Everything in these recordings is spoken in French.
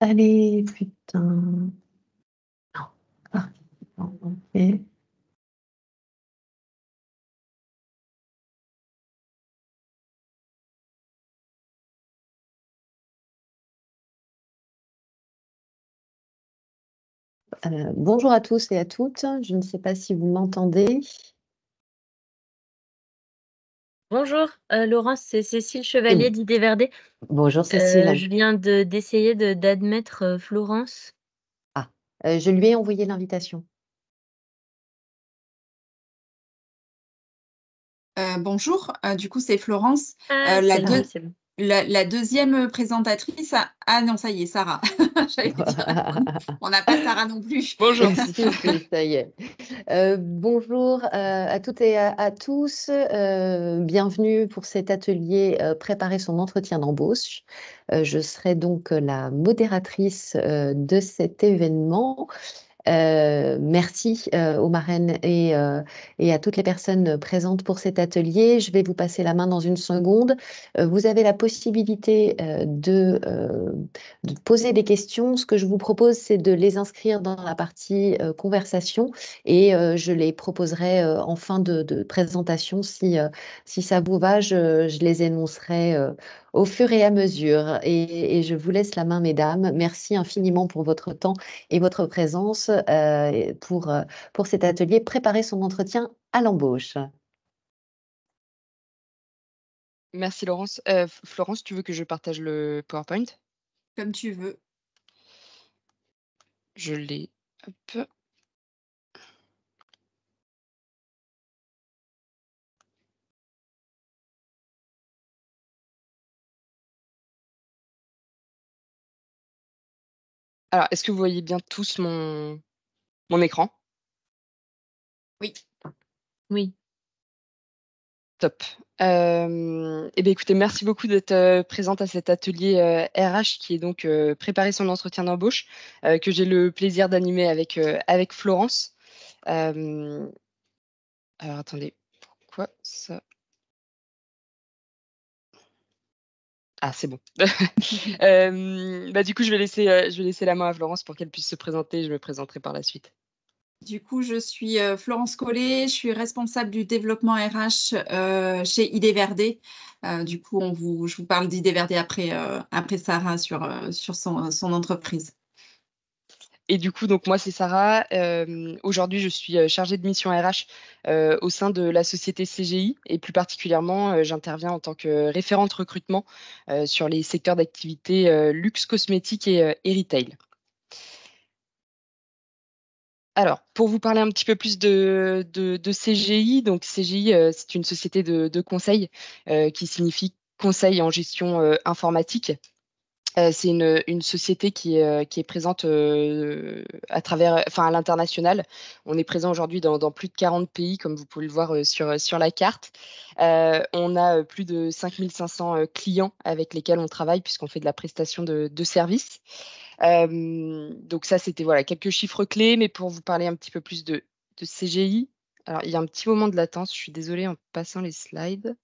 Allez, putain. Non. Ah, non, ok. Bonjour à tous et à toutes. Je ne sais pas si vous m'entendez. Bonjour, Laurence, c'est Cécile Et Chevalier d'Idées Verdées. bonjour Cécile. Je viens d'essayer d'admettre Florence. Ah, je lui ai envoyé l'invitation. Bonjour, du coup c'est Florence. Ah, La, c'est bon, deux- c'est bon. la deuxième présentatrice, ah non, ça y est, Sarah. J'allais dire, on n'a pas Sarah non plus. Bonjour. Si, ça y est. Bonjour à toutes et à tous. Bienvenue pour cet atelier Préparer son entretien d'embauche. Je serai donc la modératrice de cet événement. Merci aux marraines et à toutes les personnes présentes pour cet atelier. Je vais vous passer la main dans une seconde. Vous avez la possibilité de poser des questions. Ce que je vous propose, c'est de les inscrire dans la partie conversation et je les proposerai en fin de présentation. Si ça vous va, je les énoncerai au fur et à mesure. Et je vous laisse la main, mesdames. Merci infiniment pour votre temps et votre présence pour cet atelier Préparer son entretien à l'embauche. Merci Laurence. Florence, tu veux que je partage le PowerPoint? Comme tu veux. Je l'ai. Hop. Alors, est-ce que vous voyez bien tous mon écran? Oui. Oui. Top. Eh bien, écoutez, merci beaucoup d'être présente à cet atelier RH qui est donc préparer son entretien d'embauche que j'ai le plaisir d'animer avec Florence. Alors, attendez, pourquoi ça? Ah, c'est bon. Du coup, je vais laisser la main à Florence pour qu'elle puisse se présenter. Je me présenterai par la suite. Du coup, je suis Florence Collet, je suis responsable du développement RH chez Idées Verdées. Du coup, je vous parle d'Idées Verdées après Sarah sur son entreprise. Et du coup, donc moi, c'est Sarah. Aujourd'hui, je suis chargée de mission RH au sein de la société CGI et plus particulièrement, j'interviens en tant que référente recrutement sur les secteurs d'activité luxe, cosmétique et retail. Alors, pour vous parler un petit peu plus de CGI, donc CGI, c'est une société de conseil qui signifie conseil en gestion informatique. C'est une société qui est présente à l'international. On est présent aujourd'hui dans plus de 40 pays, comme vous pouvez le voir sur la carte. On a plus de 5500 clients avec lesquels on travaille puisqu'on fait de la prestation de services. Donc ça, c'était voilà, quelques chiffres clés, mais pour vous parler un petit peu plus de CGI, alors il y a un petit moment de latence, je suis désolée en passant les slides.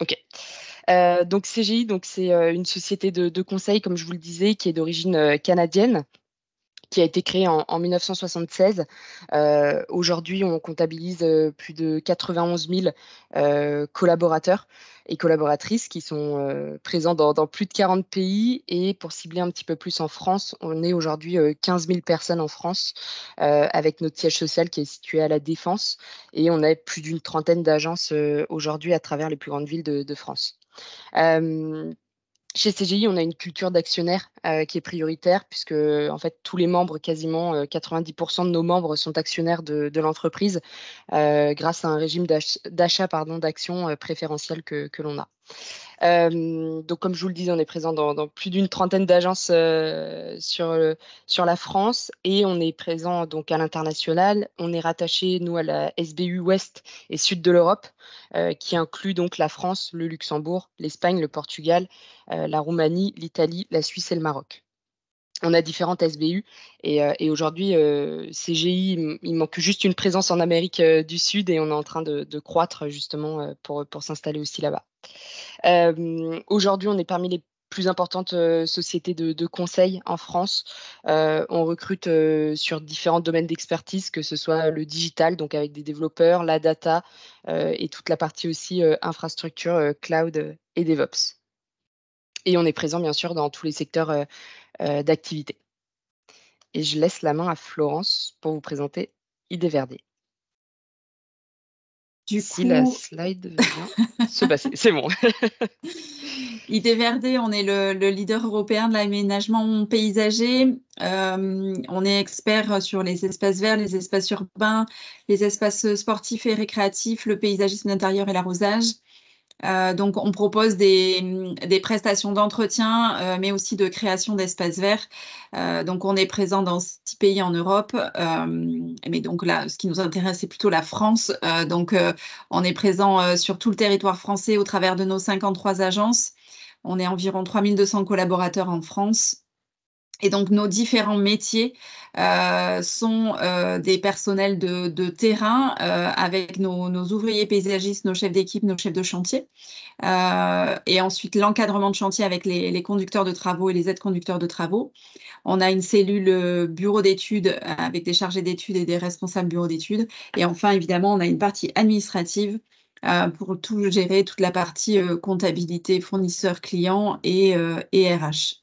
Ok. Donc CGI, donc c'est une société de conseil, comme je vous le disais, qui est d'origine canadienne, qui a été créée en 1976. Aujourd'hui, on comptabilise plus de 91 000 collaborateurs et collaboratrices qui sont présents dans plus de 40 pays. Et pour cibler un petit peu plus en France, on est aujourd'hui 15 000 personnes en France avec notre siège social qui est situé à La Défense. Et on a plus d'une trentaine d'agences aujourd'hui à travers les plus grandes villes de France. Euh, Chez CGI, on a une culture d'actionnaire qui est prioritaire puisque en fait tous les membres, quasiment 90% de nos membres sont actionnaires de l'entreprise grâce à un régime d'achat d'actions préférentielles que l'on a. Donc, comme je vous le disais, on est présent dans plus d'une trentaine d'agences sur la France et on est présent donc à l'international. On est rattaché, nous, à la SBU Ouest et Sud de l'Europe, qui inclut donc la France, le Luxembourg, l'Espagne, le Portugal, la Roumanie, l'Italie, la Suisse et le Maroc. On a différentes SBU et aujourd'hui, CGI, il manque juste une présence en Amérique du Sud et on est en train de croître justement pour s'installer aussi là-bas. Aujourd'hui, on est parmi les plus importantes sociétés de conseil en France. On recrute sur différents domaines d'expertise, que ce soit le digital, donc avec des développeurs, la data et toute la partie aussi infrastructure, cloud et DevOps. Et on est présent bien sûr dans tous les secteurs d'activité. Et je laisse la main à Florence pour vous présenter Idéverdé. Du Si la coup, slide veut bien se passer, c'est bon. Idéverdé, on est le leader européen de l'aménagement paysager. On est expert sur les espaces verts, les espaces urbains, les espaces sportifs et récréatifs, le paysagisme d'intérieur et l'arrosage. Donc, on propose des prestations d'entretien, mais aussi de création d'espaces verts. Donc, on est présent dans 6 pays en Europe. Mais donc là, ce qui nous intéresse, c'est plutôt la France. On est présent sur tout le territoire français au travers de nos 53 agences. On est environ 3200 collaborateurs en France. Et donc, nos différents métiers sont des personnels de terrain avec nos ouvriers paysagistes, nos chefs d'équipe, nos chefs de chantier. Et ensuite, l'encadrement de chantier avec les conducteurs de travaux et les aides-conducteurs de travaux. On a une cellule bureau d'études avec des chargés d'études et des responsables bureau d'études. Et enfin, évidemment, on a une partie administrative pour tout gérer, toute la partie comptabilité, fournisseurs, clients et RH.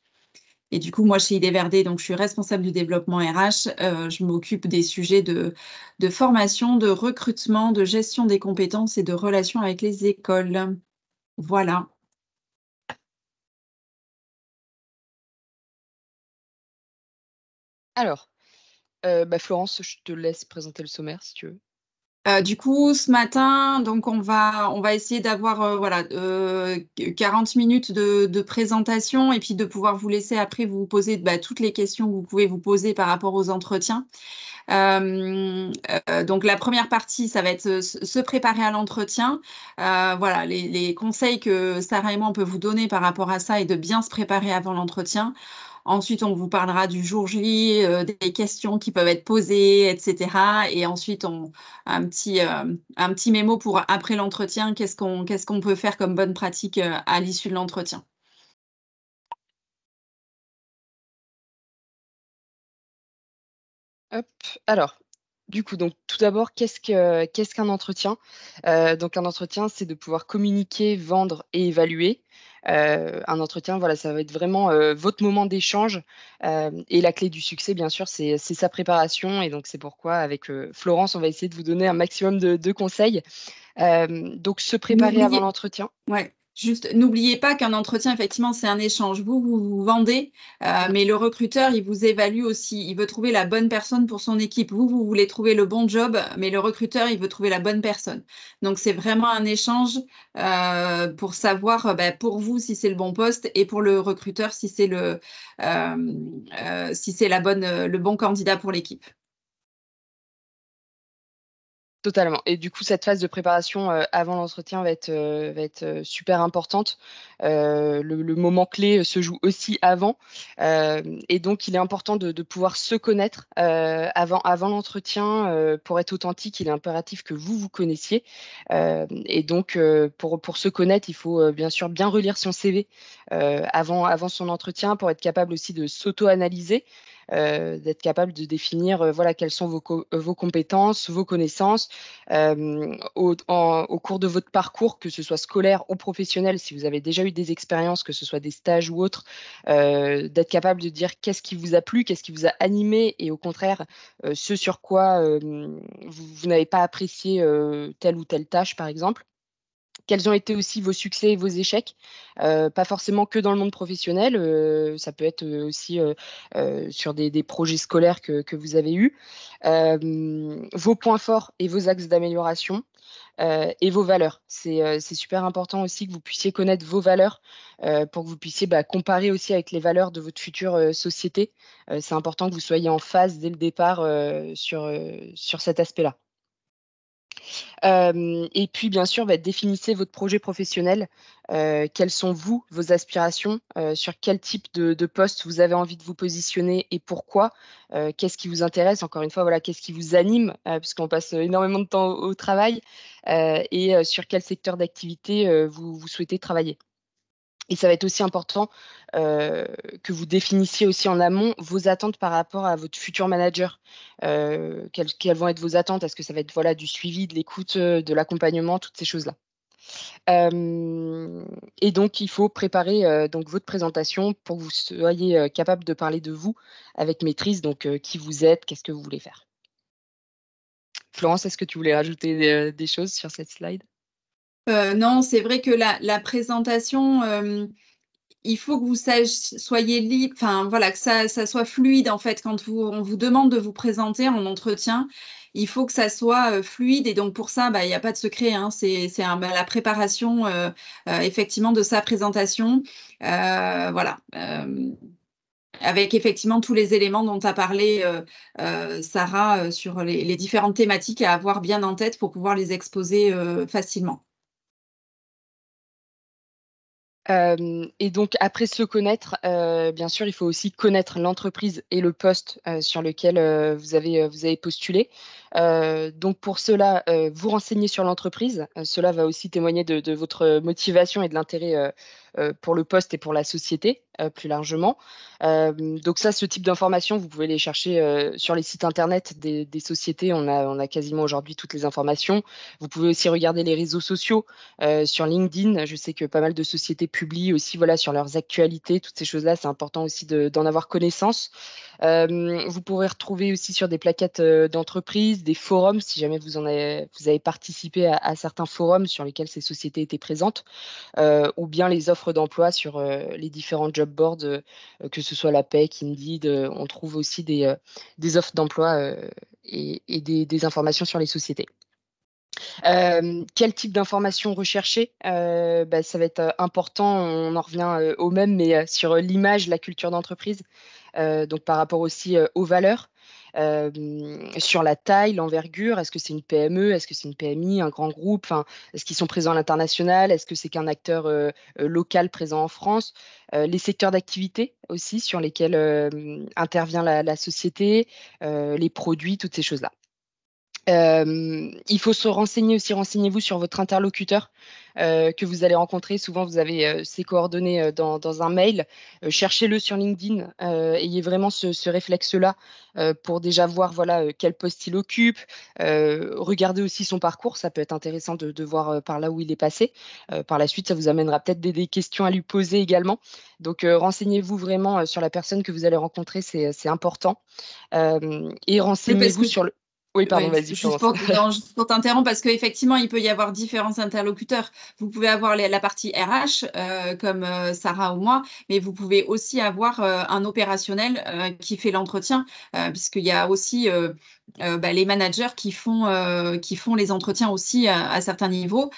Et du coup, moi, chez Idéverdé, donc je suis responsable du développement RH. Je m'occupe des sujets de formation, de recrutement, de gestion des compétences et de relations avec les écoles. Voilà. Alors, Florence, je te laisse présenter le sommaire si tu veux. Du coup, ce matin, donc on va essayer d'avoir 40 minutes de présentation et puis de pouvoir vous laisser après vous poser toutes les questions que vous pouvez vous poser par rapport aux entretiens. Donc la première partie, ça va être se préparer à l'entretien. Voilà, les conseils que Sarah et moi on peut vous donner par rapport à ça et de bien se préparer avant l'entretien. Ensuite, on vous parlera du jour J, des questions qui peuvent être posées, etc. Et ensuite, un petit mémo pour après l'entretien, qu'est-ce qu'on peut faire comme bonne pratique à l'issue de l'entretien. Hop, alors, du coup, donc tout d'abord, qu'est-ce qu'un entretien? Donc un entretien, c'est de pouvoir communiquer, vendre et évaluer. Un entretien, voilà, ça va être vraiment, votre moment d'échange, et la clé du succès, bien sûr, c'est sa préparation et donc c'est pourquoi avec, Florence, on va essayer de vous donner un maximum de conseils. Donc se préparer avant l'entretien. Ouais. Juste, n'oubliez pas qu'un entretien, effectivement, c'est un échange. Vous vendez, mais le recruteur, il vous évalue aussi. Il veut trouver la bonne personne pour son équipe. Vous voulez trouver le bon job, mais le recruteur, il veut trouver la bonne personne. Donc, c'est vraiment un échange pour savoir, pour vous, si c'est le bon poste et pour le recruteur, si c'est le bon candidat pour l'équipe. Totalement et du coup, cette phase de préparation, avant l'entretien va être super importante. Le moment clé, se joue aussi avant, et donc il est important de pouvoir se connaître, avant l'entretien, pour être authentique, il est impératif que vous vous connaissiez, et donc pour se connaître, il faut, bien sûr bien relire son CV, avant son entretien pour être capable aussi de s'auto-analyser, d'être capable de définir, voilà, quelles sont vos compétences, vos connaissances, au cours de votre parcours, que ce soit scolaire ou professionnel, si vous avez déjà eu des expériences, que ce soit des stages ou autres, d'être capable de dire qu'est-ce qui vous a plu, qu'est-ce qui vous a animé et au contraire, ce sur quoi, vous n'avez pas apprécié, telle ou telle tâche, par exemple. Quels ont été aussi vos succès et vos échecs? Pas forcément que dans le monde professionnel, ça peut être, aussi, sur des projets scolaires que vous avez eus. Vos points forts et vos axes d'amélioration, et vos valeurs. C'est super important aussi que vous puissiez connaître vos valeurs, pour que vous puissiez, comparer aussi avec les valeurs de votre future, société. C'est important que vous soyez en phase dès le départ, sur cet aspect-là. Et puis, bien sûr, définissez votre projet professionnel. Quelles sont, vous, vos aspirations? Sur quel type de poste vous avez envie de vous positionner et pourquoi? Qu'est-ce qui vous intéresse? Encore une fois, voilà, qu'est-ce qui vous anime? Puisqu'on passe énormément de temps au travail, et sur quel secteur d'activité, vous souhaitez travailler. Et ça va être aussi important, que vous définissiez aussi en amont vos attentes par rapport à votre futur manager. Quelles vont être vos attentes? Est-ce que ça va être, voilà, du suivi, de l'écoute, de l'accompagnement, toutes ces choses-là? Et donc il faut préparer, donc votre présentation pour que vous soyez, capable de parler de vous avec maîtrise, donc qui vous êtes, qu'est-ce que vous voulez faire? Florence, est-ce que tu voulais rajouter des choses sur cette slide? Non, c'est vrai que la présentation, il faut que vous soyez libre, enfin voilà, que ça soit fluide en fait. Quand on vous demande de vous présenter en entretien, il faut que ça soit fluide. Et donc pour ça, il n'y a pas de secret, hein, c'est la préparation effectivement de sa présentation. Voilà. Avec effectivement tous les éléments dont tu as parlé, Sarah, sur les différentes thématiques à avoir bien en tête pour pouvoir les exposer facilement. Et donc après se connaître, bien sûr, il faut aussi connaître l'entreprise et le poste, sur lequel, vous avez postulé. Donc pour cela, vous renseigner sur l'entreprise. Cela va aussi témoigner de votre motivation et de l'intérêt, pour le poste et pour la société, plus largement. Donc ça, ce type d'informations, vous pouvez les chercher, sur les sites internet des sociétés. On a quasiment aujourd'hui toutes les informations. Vous pouvez aussi regarder les réseaux sociaux. Sur LinkedIn, je sais que pas mal de sociétés publient aussi, voilà, sur leurs actualités, toutes ces choses-là, c'est important aussi d'en avoir connaissance. Vous pourrez retrouver aussi sur des plaquettes, d'entreprises, des forums, si jamais vous avez participé à certains forums sur lesquels ces sociétés étaient présentes, ou bien les offres d'emploi sur, les différents job boards, que ce soit la PEC, Indeed, on trouve aussi des offres d'emploi, et des informations sur les sociétés. Quel type d'informations rechercher? Ça va être, important, on en revient, au même, mais, sur, l'image, la culture d'entreprise, donc par rapport aussi, aux valeurs, sur la taille, l'envergure. Est-ce que c'est une PME? Est-ce que c'est une PMI, un grand groupe? Enfin, est-ce qu'ils sont présents à l'international? Est-ce que c'est qu'un acteur, local présent en France? Les secteurs d'activité aussi sur lesquels, intervient la société, les produits, toutes ces choses-là. Il faut se renseigner aussi, renseignez-vous sur votre interlocuteur, que vous allez rencontrer. Souvent, vous avez, ses coordonnées, dans un mail. Cherchez-le sur LinkedIn, ayez vraiment ce réflexe-là, pour déjà voir, voilà, quel poste il occupe. Regardez aussi son parcours, ça peut être intéressant de voir, par là où il est passé. Par la suite, ça vous amènera peut-être des questions à lui poser également. Donc, renseignez-vous vraiment, sur la personne que vous allez rencontrer, c'est important. Et Oui, parce renseignez-vous que sur le oui, pardon, ouais, vas-y, juste Florence. pour, non, juste pour t'interrompre, parce qu'effectivement, il peut y avoir différents interlocuteurs. Vous pouvez avoir la partie RH, comme Sarah ou moi, mais vous pouvez aussi avoir un opérationnel qui fait l'entretien, puisqu'il y a aussi les managers qui font les entretiens aussi à certains niveaux.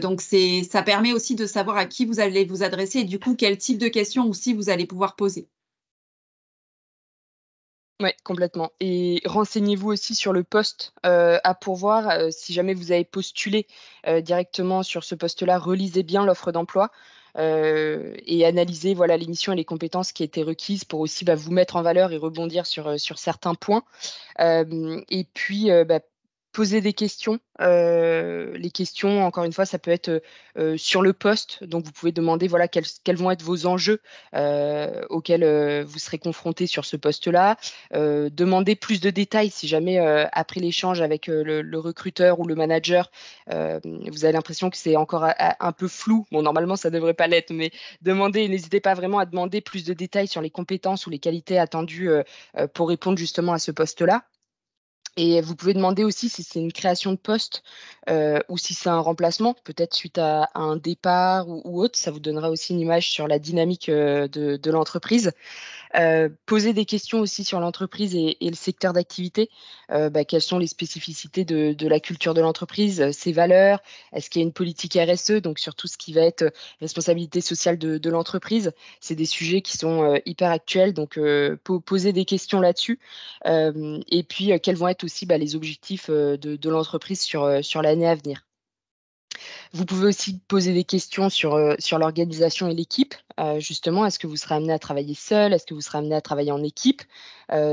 Donc, ça permet aussi de savoir à qui vous allez vous adresser et du coup, quel type de questions aussi vous allez pouvoir poser. Ouais, complètement et renseignez-vous aussi sur le poste, à pourvoir, si jamais vous avez postulé, directement sur ce poste-là, relisez bien l'offre d'emploi, et analysez, voilà, les missions et les compétences qui étaient requises pour aussi, vous mettre en valeur et rebondir sur certains points. Et puis, poser des questions. Les questions, encore une fois, ça peut être, sur le poste. Donc vous pouvez demander, voilà, quels vont être vos enjeux, auxquels, vous serez confrontés sur ce poste-là. Demander plus de détails si jamais, après l'échange avec, le recruteur ou le manager, vous avez l'impression que c'est encore un peu flou. Bon, normalement, ça ne devrait pas l'être, mais n'hésitez pas vraiment à demander plus de détails sur les compétences ou les qualités attendues, pour répondre justement à ce poste-là. Et vous pouvez demander aussi si c'est une création de poste, ou si c'est un remplacement, peut-être suite à un départ ou autre. Ça vous donnera aussi une image sur la dynamique, de l'entreprise. Poser des questions aussi sur l'entreprise et le secteur d'activité. Quelles sont les spécificités de la culture de l'entreprise, ses valeurs? Est-ce qu'il y a une politique RSE? Donc sur tout ce qui va être responsabilité sociale de l'entreprise. C'est des sujets qui sont hyper actuels, donc poser des questions là-dessus. Et puis, quels vont être aussi les objectifs de l'entreprise sur l'année à venir. Vous pouvez aussi poser des questions sur l'organisation et l'équipe. Justement, est-ce que vous serez amené à travailler seul? Est-ce que vous serez amené à travailler en équipe?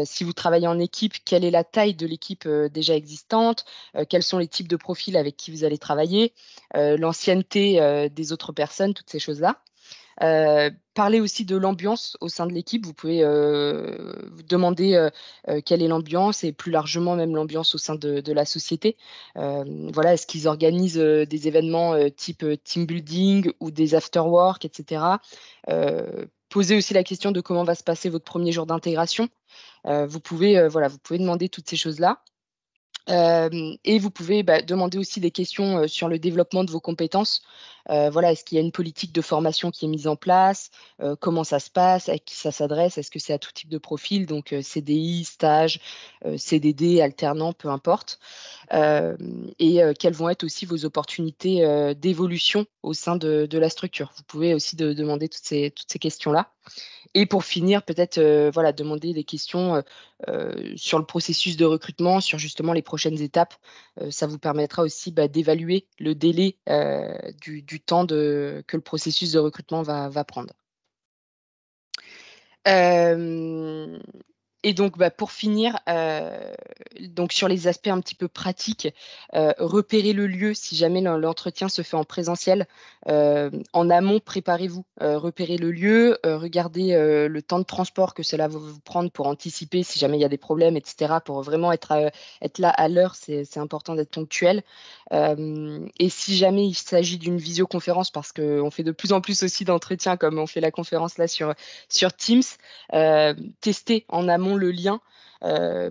Si vous travaillez en équipe, quelle est la taille de l'équipe déjà existante? Quels sont les types de profils avec qui vous allez travailler? L'ancienneté des autres personnes, toutes ces choses-là. Parler aussi de l'ambiance au sein de l'équipe. Vous pouvez vous demander quelle est l'ambiance et plus largement même l'ambiance au sein de la société. Voilà, est-ce qu'ils organisent des événements type team building ou des after-work, etc. Poser aussi la question de comment va se passer votre premier jour d'intégration. Vous pouvez demander toutes ces choses-là. Et vous pouvez demander aussi des questions sur le développement de vos compétences. Voilà, est-ce qu'il y a une politique de formation qui est mise en place? Comment ça se passe? À qui ça s'adresse? Est-ce que c'est à tout type de profil? Donc CDI, stage, CDD, alternant, peu importe. Quelles vont être aussi vos opportunités d'évolution au sein de la structure? Vous pouvez aussi demander toutes ces questions-là. Et pour finir, peut-être demander des questions sur le processus de recrutement, sur justement les prochaines étapes. Ça vous permettra aussi d'évaluer le délai du temps que le processus de recrutement va prendre. Et donc, pour finir, donc sur les aspects un petit peu pratiques, repérer le lieu si jamais l'entretien se fait en présentiel. En amont, préparez-vous, repérez le lieu, regardez le temps de transport que cela va vous prendre pour anticiper si jamais il y a des problèmes, etc. Pour vraiment être là à l'heure, c'est important d'être ponctuel. Et si jamais il s'agit d'une visioconférence, parce qu'on fait de plus en plus aussi d'entretiens, comme on fait la conférence là sur Teams, testez en amont le lien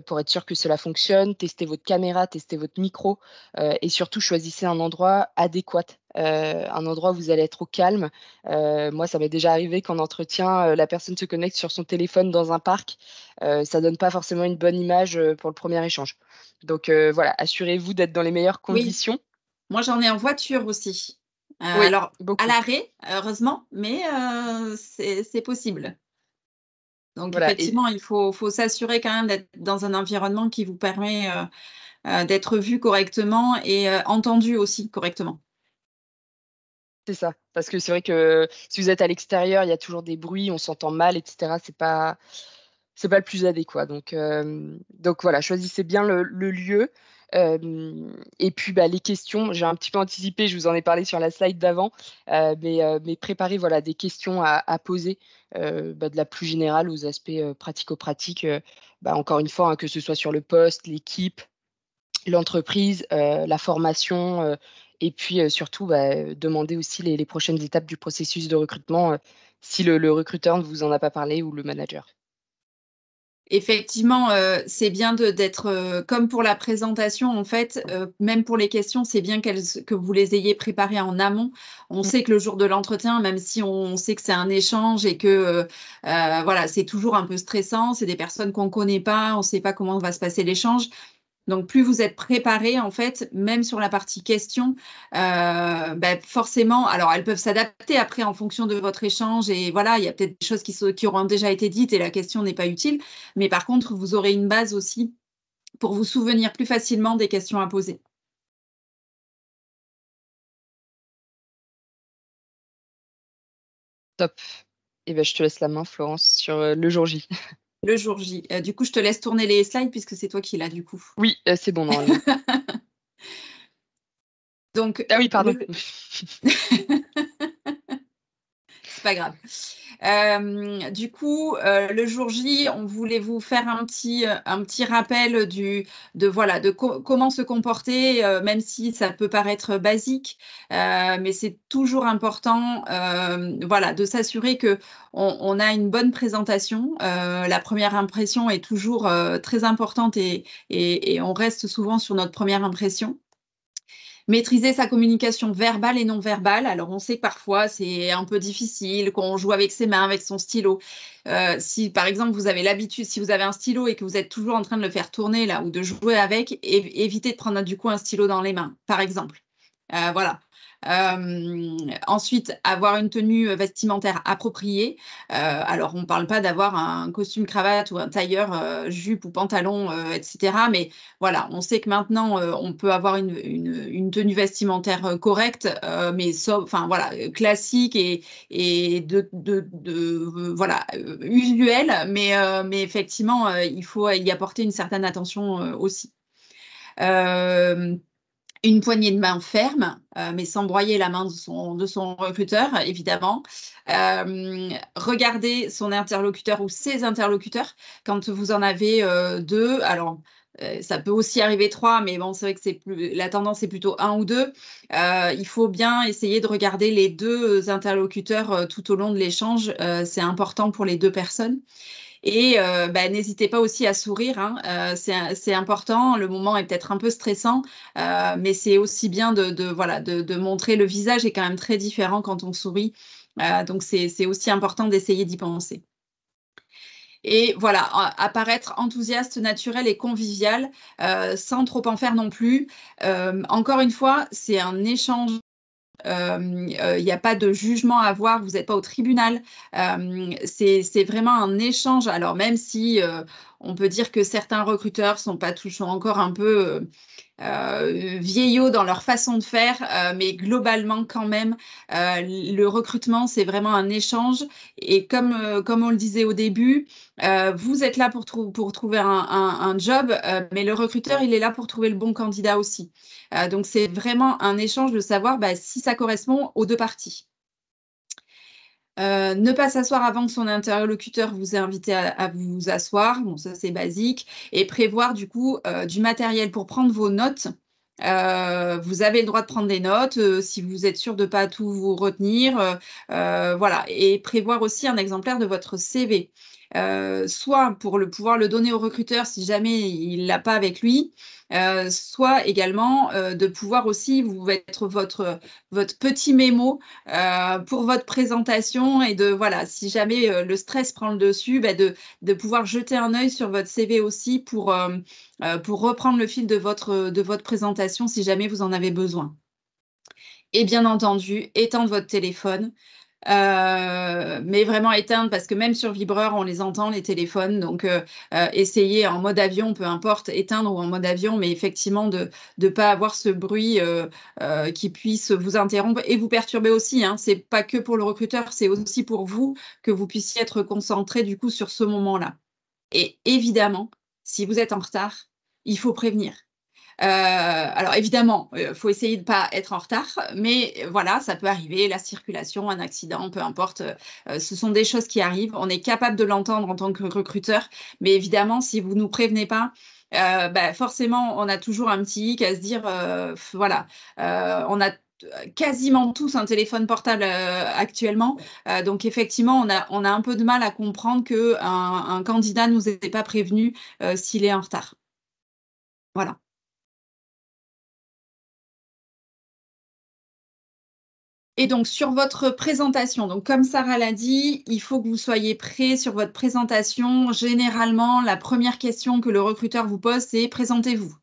pour être sûr que cela fonctionne, testez votre caméra, testez votre micro et surtout choisissez un endroit adéquat, un endroit où vous allez être au calme. Moi, ça m'est déjà arrivé qu'en entretien, la personne se connecte sur son téléphone dans un parc. Ça donne pas forcément une bonne image pour le premier échange. Donc voilà, assurez-vous d'être dans les meilleures Oui, conditions. moi j'en ai en voiture aussi. Oui, Alors, beaucoup. à l'arrêt, heureusement, mais c'est possible. Donc Voilà, et effectivement, il faut s'assurer quand même d'être dans un environnement qui vous permet d'être vu correctement et entendu aussi correctement. c'est ça. Parce que c'est vrai que si vous êtes à l'extérieur, il y a toujours des bruits, on s'entend mal, etc. C'est pas le plus adéquat. Donc voilà, choisissez bien le lieu. Et puis les questions, j'ai un petit peu anticipé, je vous en ai parlé sur la slide d'avant, mais préparez des questions à poser, de la plus générale aux aspects pratico-pratiques. Encore une fois, que ce soit sur le poste, l'équipe, l'entreprise, la formation, et puis surtout demander aussi les prochaines étapes du processus de recrutement si le recruteur ne vous en a pas parlé ou le manager. Effectivement, c'est bien d'être comme pour la présentation, en fait, même pour les questions, c'est bien que vous les ayez préparées en amont. On sait que le jour de l'entretien, même si on sait que c'est un échange et que voilà, c'est toujours un peu stressant, c'est des personnes qu'on ne connaît pas, on ne sait pas comment va se passer l'échange. Donc, plus vous êtes préparé, en fait, même sur la partie questions, forcément, alors elles peuvent s'adapter après en fonction de votre échange et voilà, il y a peut-être des choses qui auront déjà été dites et la question n'est pas utile. Mais par contre, vous aurez une base aussi pour vous souvenir plus facilement des questions à poser. Top. Et je te laisse la main, Florence, sur le jour J. Le jour J. Du coup, je te laisse tourner les slides puisque c'est toi qui l'as du coup. Oui, c'est bon, normalement. Donc, Ah oui, pardon. c'est pas grave. Du coup, le jour J, on voulait vous faire un petit rappel de comment se comporter, même si ça peut paraître basique, mais c'est toujours important, de s'assurer que on a une bonne présentation. La première impression est toujours très importante et on reste souvent sur notre première impression. Maîtriser sa communication verbale et non verbale. Alors, on sait que parfois, c'est un peu difficile quand on joue avec ses mains, avec son stylo. Si, par exemple, vous avez l'habitude, si vous avez un stylo et que vous êtes toujours en train de le faire tourner là ou de jouer avec, évitez de prendre du coup un stylo dans les mains, par exemple. Voilà. Ensuite, avoir une tenue vestimentaire appropriée. Alors, on ne parle pas d'avoir un costume cravate ou un tailleur jupe ou pantalon, etc. Mais voilà, on sait que maintenant, on peut avoir une tenue vestimentaire correcte, mais enfin, voilà, classique et voilà, usuelle. Mais effectivement, il faut y apporter une certaine attention aussi. Une poignée de main ferme, mais sans broyer la main de son recruteur, évidemment. Regardez son interlocuteur ou ses interlocuteurs quand vous en avez deux. Alors, ça peut aussi arriver trois, mais bon, c'est vrai que la tendance est plutôt un ou deux. Il faut bien essayer de regarder les deux interlocuteurs tout au long de l'échange. C'est important pour les deux personnes. Et n'hésitez pas aussi à sourire, hein. C'est important. Le moment est peut-être un peu stressant, mais c'est aussi bien de montrer. Le visage est quand même très différent quand on sourit. Donc, c'est aussi important d'essayer d'y penser. Et voilà, apparaître enthousiaste, naturel et convivial, sans trop en faire non plus. Encore une fois, c'est un échange. Il n'y a pas de jugement à avoir, vous n'êtes pas au tribunal. C'est vraiment un échange. Alors même si on peut dire que certains recruteurs sont encore un peu vieillots dans leur façon de faire, mais globalement quand même, le recrutement, c'est vraiment un échange. Et comme on le disait au début, vous êtes là pour trouver un job, mais le recruteur, il est là pour trouver le bon candidat aussi. Donc, c'est vraiment un échange de savoir si ça correspond aux deux parties. Ne pas s'asseoir avant que son interlocuteur vous ait invité à vous asseoir. Bon, ça, c'est basique. Et prévoir, du coup, du matériel pour prendre vos notes. Vous avez le droit de prendre des notes si vous êtes sûr de ne pas tout vous retenir. Voilà. Et prévoir aussi un exemplaire de votre CV. Soit pour pouvoir le donner au recruteur si jamais il ne l'a pas avec lui, soit également de pouvoir aussi vous mettre votre petit mémo pour votre présentation et voilà, si jamais le stress prend le dessus, de pouvoir jeter un œil sur votre CV aussi pour reprendre le fil de votre présentation si jamais vous en avez besoin. Et bien entendu, éteindre votre téléphone. Mais vraiment éteindre parce que même sur vibreur, on les entend, les téléphones. Donc, essayez en mode avion, peu importe, éteindre ou en mode avion, mais effectivement, de ne pas avoir ce bruit qui puisse vous interrompre et vous perturber aussi. Hein. Ce n'est pas que pour le recruteur, c'est aussi pour vous que vous puissiez être concentré du coup sur ce moment-là. Et évidemment, si vous êtes en retard, il faut prévenir. Alors évidemment, faut essayer de pas être en retard, mais voilà, ça peut arriver, la circulation, un accident, peu importe, ce sont des choses qui arrivent. On est capable de l'entendre en tant que recruteur, mais évidemment, si vous nous prévenez pas, forcément, on a toujours un petit hic à se dire, voilà, on a quasiment tous un téléphone portable actuellement, donc effectivement, on a un peu de mal à comprendre qu'un candidat nous ait pas prévenu s'il est en retard. Voilà. Et donc, sur votre présentation, donc comme Sarah l'a dit, il faut que vous soyez prêt sur votre présentation. Généralement, la première question que le recruteur vous pose, c'est « présentez-vous ».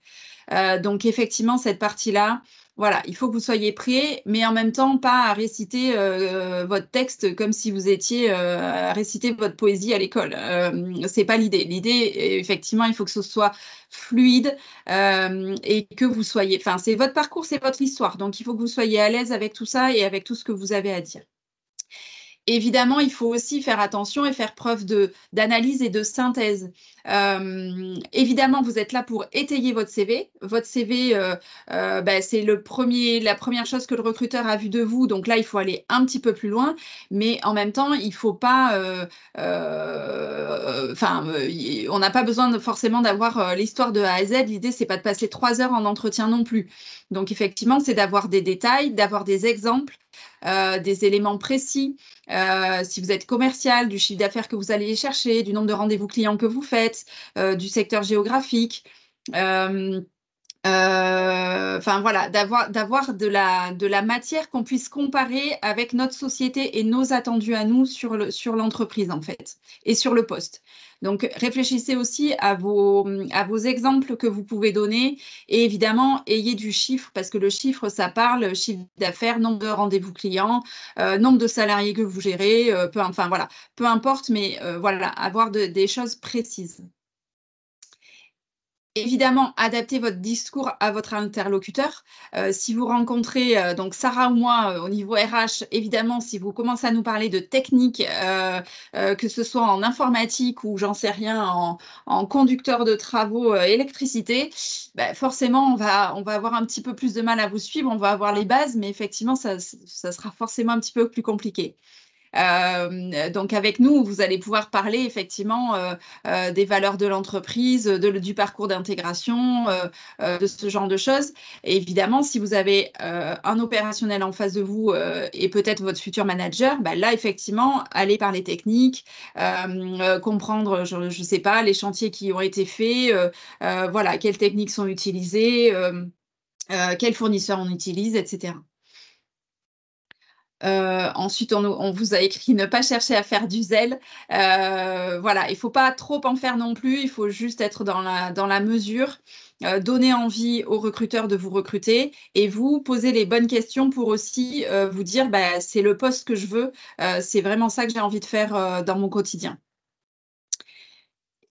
Donc, effectivement, cette partie-là, voilà, il faut que vous soyez prêt, mais en même temps, pas à réciter votre texte comme si vous étiez à réciter votre poésie à l'école. C'est pas l'idée. L'idée, effectivement, il faut que ce soit fluide et que vous soyez... Enfin, c'est votre parcours, c'est votre histoire. Donc, il faut que vous soyez à l'aise avec tout ça et avec tout ce que vous avez à dire. Évidemment, il faut aussi faire attention et faire preuve d'analyse et de synthèse. Évidemment, vous êtes là pour étayer votre CV. Votre CV, c'est la première chose que le recruteur a vue de vous. Donc là, il faut aller un petit peu plus loin. Mais en même temps, il ne faut pas... on n'a pas besoin forcément d'avoir l'histoire de A à Z. L'idée, ce n'est pas de passer 3 heures en entretien non plus. Donc effectivement, c'est d'avoir des détails, d'avoir des exemples, des éléments précis. Si vous êtes commercial, du chiffre d'affaires que vous allez chercher, du nombre de rendez-vous clients que vous faites, du secteur géographique. Enfin voilà, d'avoir de la matière qu'on puisse comparer avec notre société et nos attendus à nous sur l'entreprise en fait et sur le poste. Donc réfléchissez aussi à vos exemples que vous pouvez donner et évidemment ayez du chiffre parce que le chiffre ça parle, chiffre d'affaires, nombre de rendez-vous clients, nombre de salariés que vous gérez, enfin voilà, peu importe, mais voilà, avoir des choses précises. Évidemment, adaptez votre discours à votre interlocuteur. Si vous rencontrez donc Sarah ou moi au niveau RH, évidemment, si vous commencez à nous parler de technique, que ce soit en informatique ou j'en sais rien, en conducteur de travaux électricité, bah, forcément, on va avoir un petit peu plus de mal à vous suivre. On va avoir les bases, mais effectivement, ça sera forcément un petit peu plus compliqué. Donc avec nous, vous allez pouvoir parler effectivement des valeurs de l'entreprise, du parcours d'intégration, de ce genre de choses. Et évidemment, si vous avez un opérationnel en face de vous et peut-être votre futur manager, bah là, effectivement, allez parler technique, comprendre, je ne sais pas, les chantiers qui ont été faits, voilà, quelles techniques sont utilisées, quels fournisseurs on utilise, etc. Ensuite, on vous a écrit ne pas chercher à faire du zèle. Voilà, il ne faut pas trop en faire non plus, il faut juste être dans la mesure, donner envie aux recruteurs de vous recruter et vous poser les bonnes questions pour aussi vous dire bah, c'est le poste que je veux, c'est vraiment ça que j'ai envie de faire dans mon quotidien.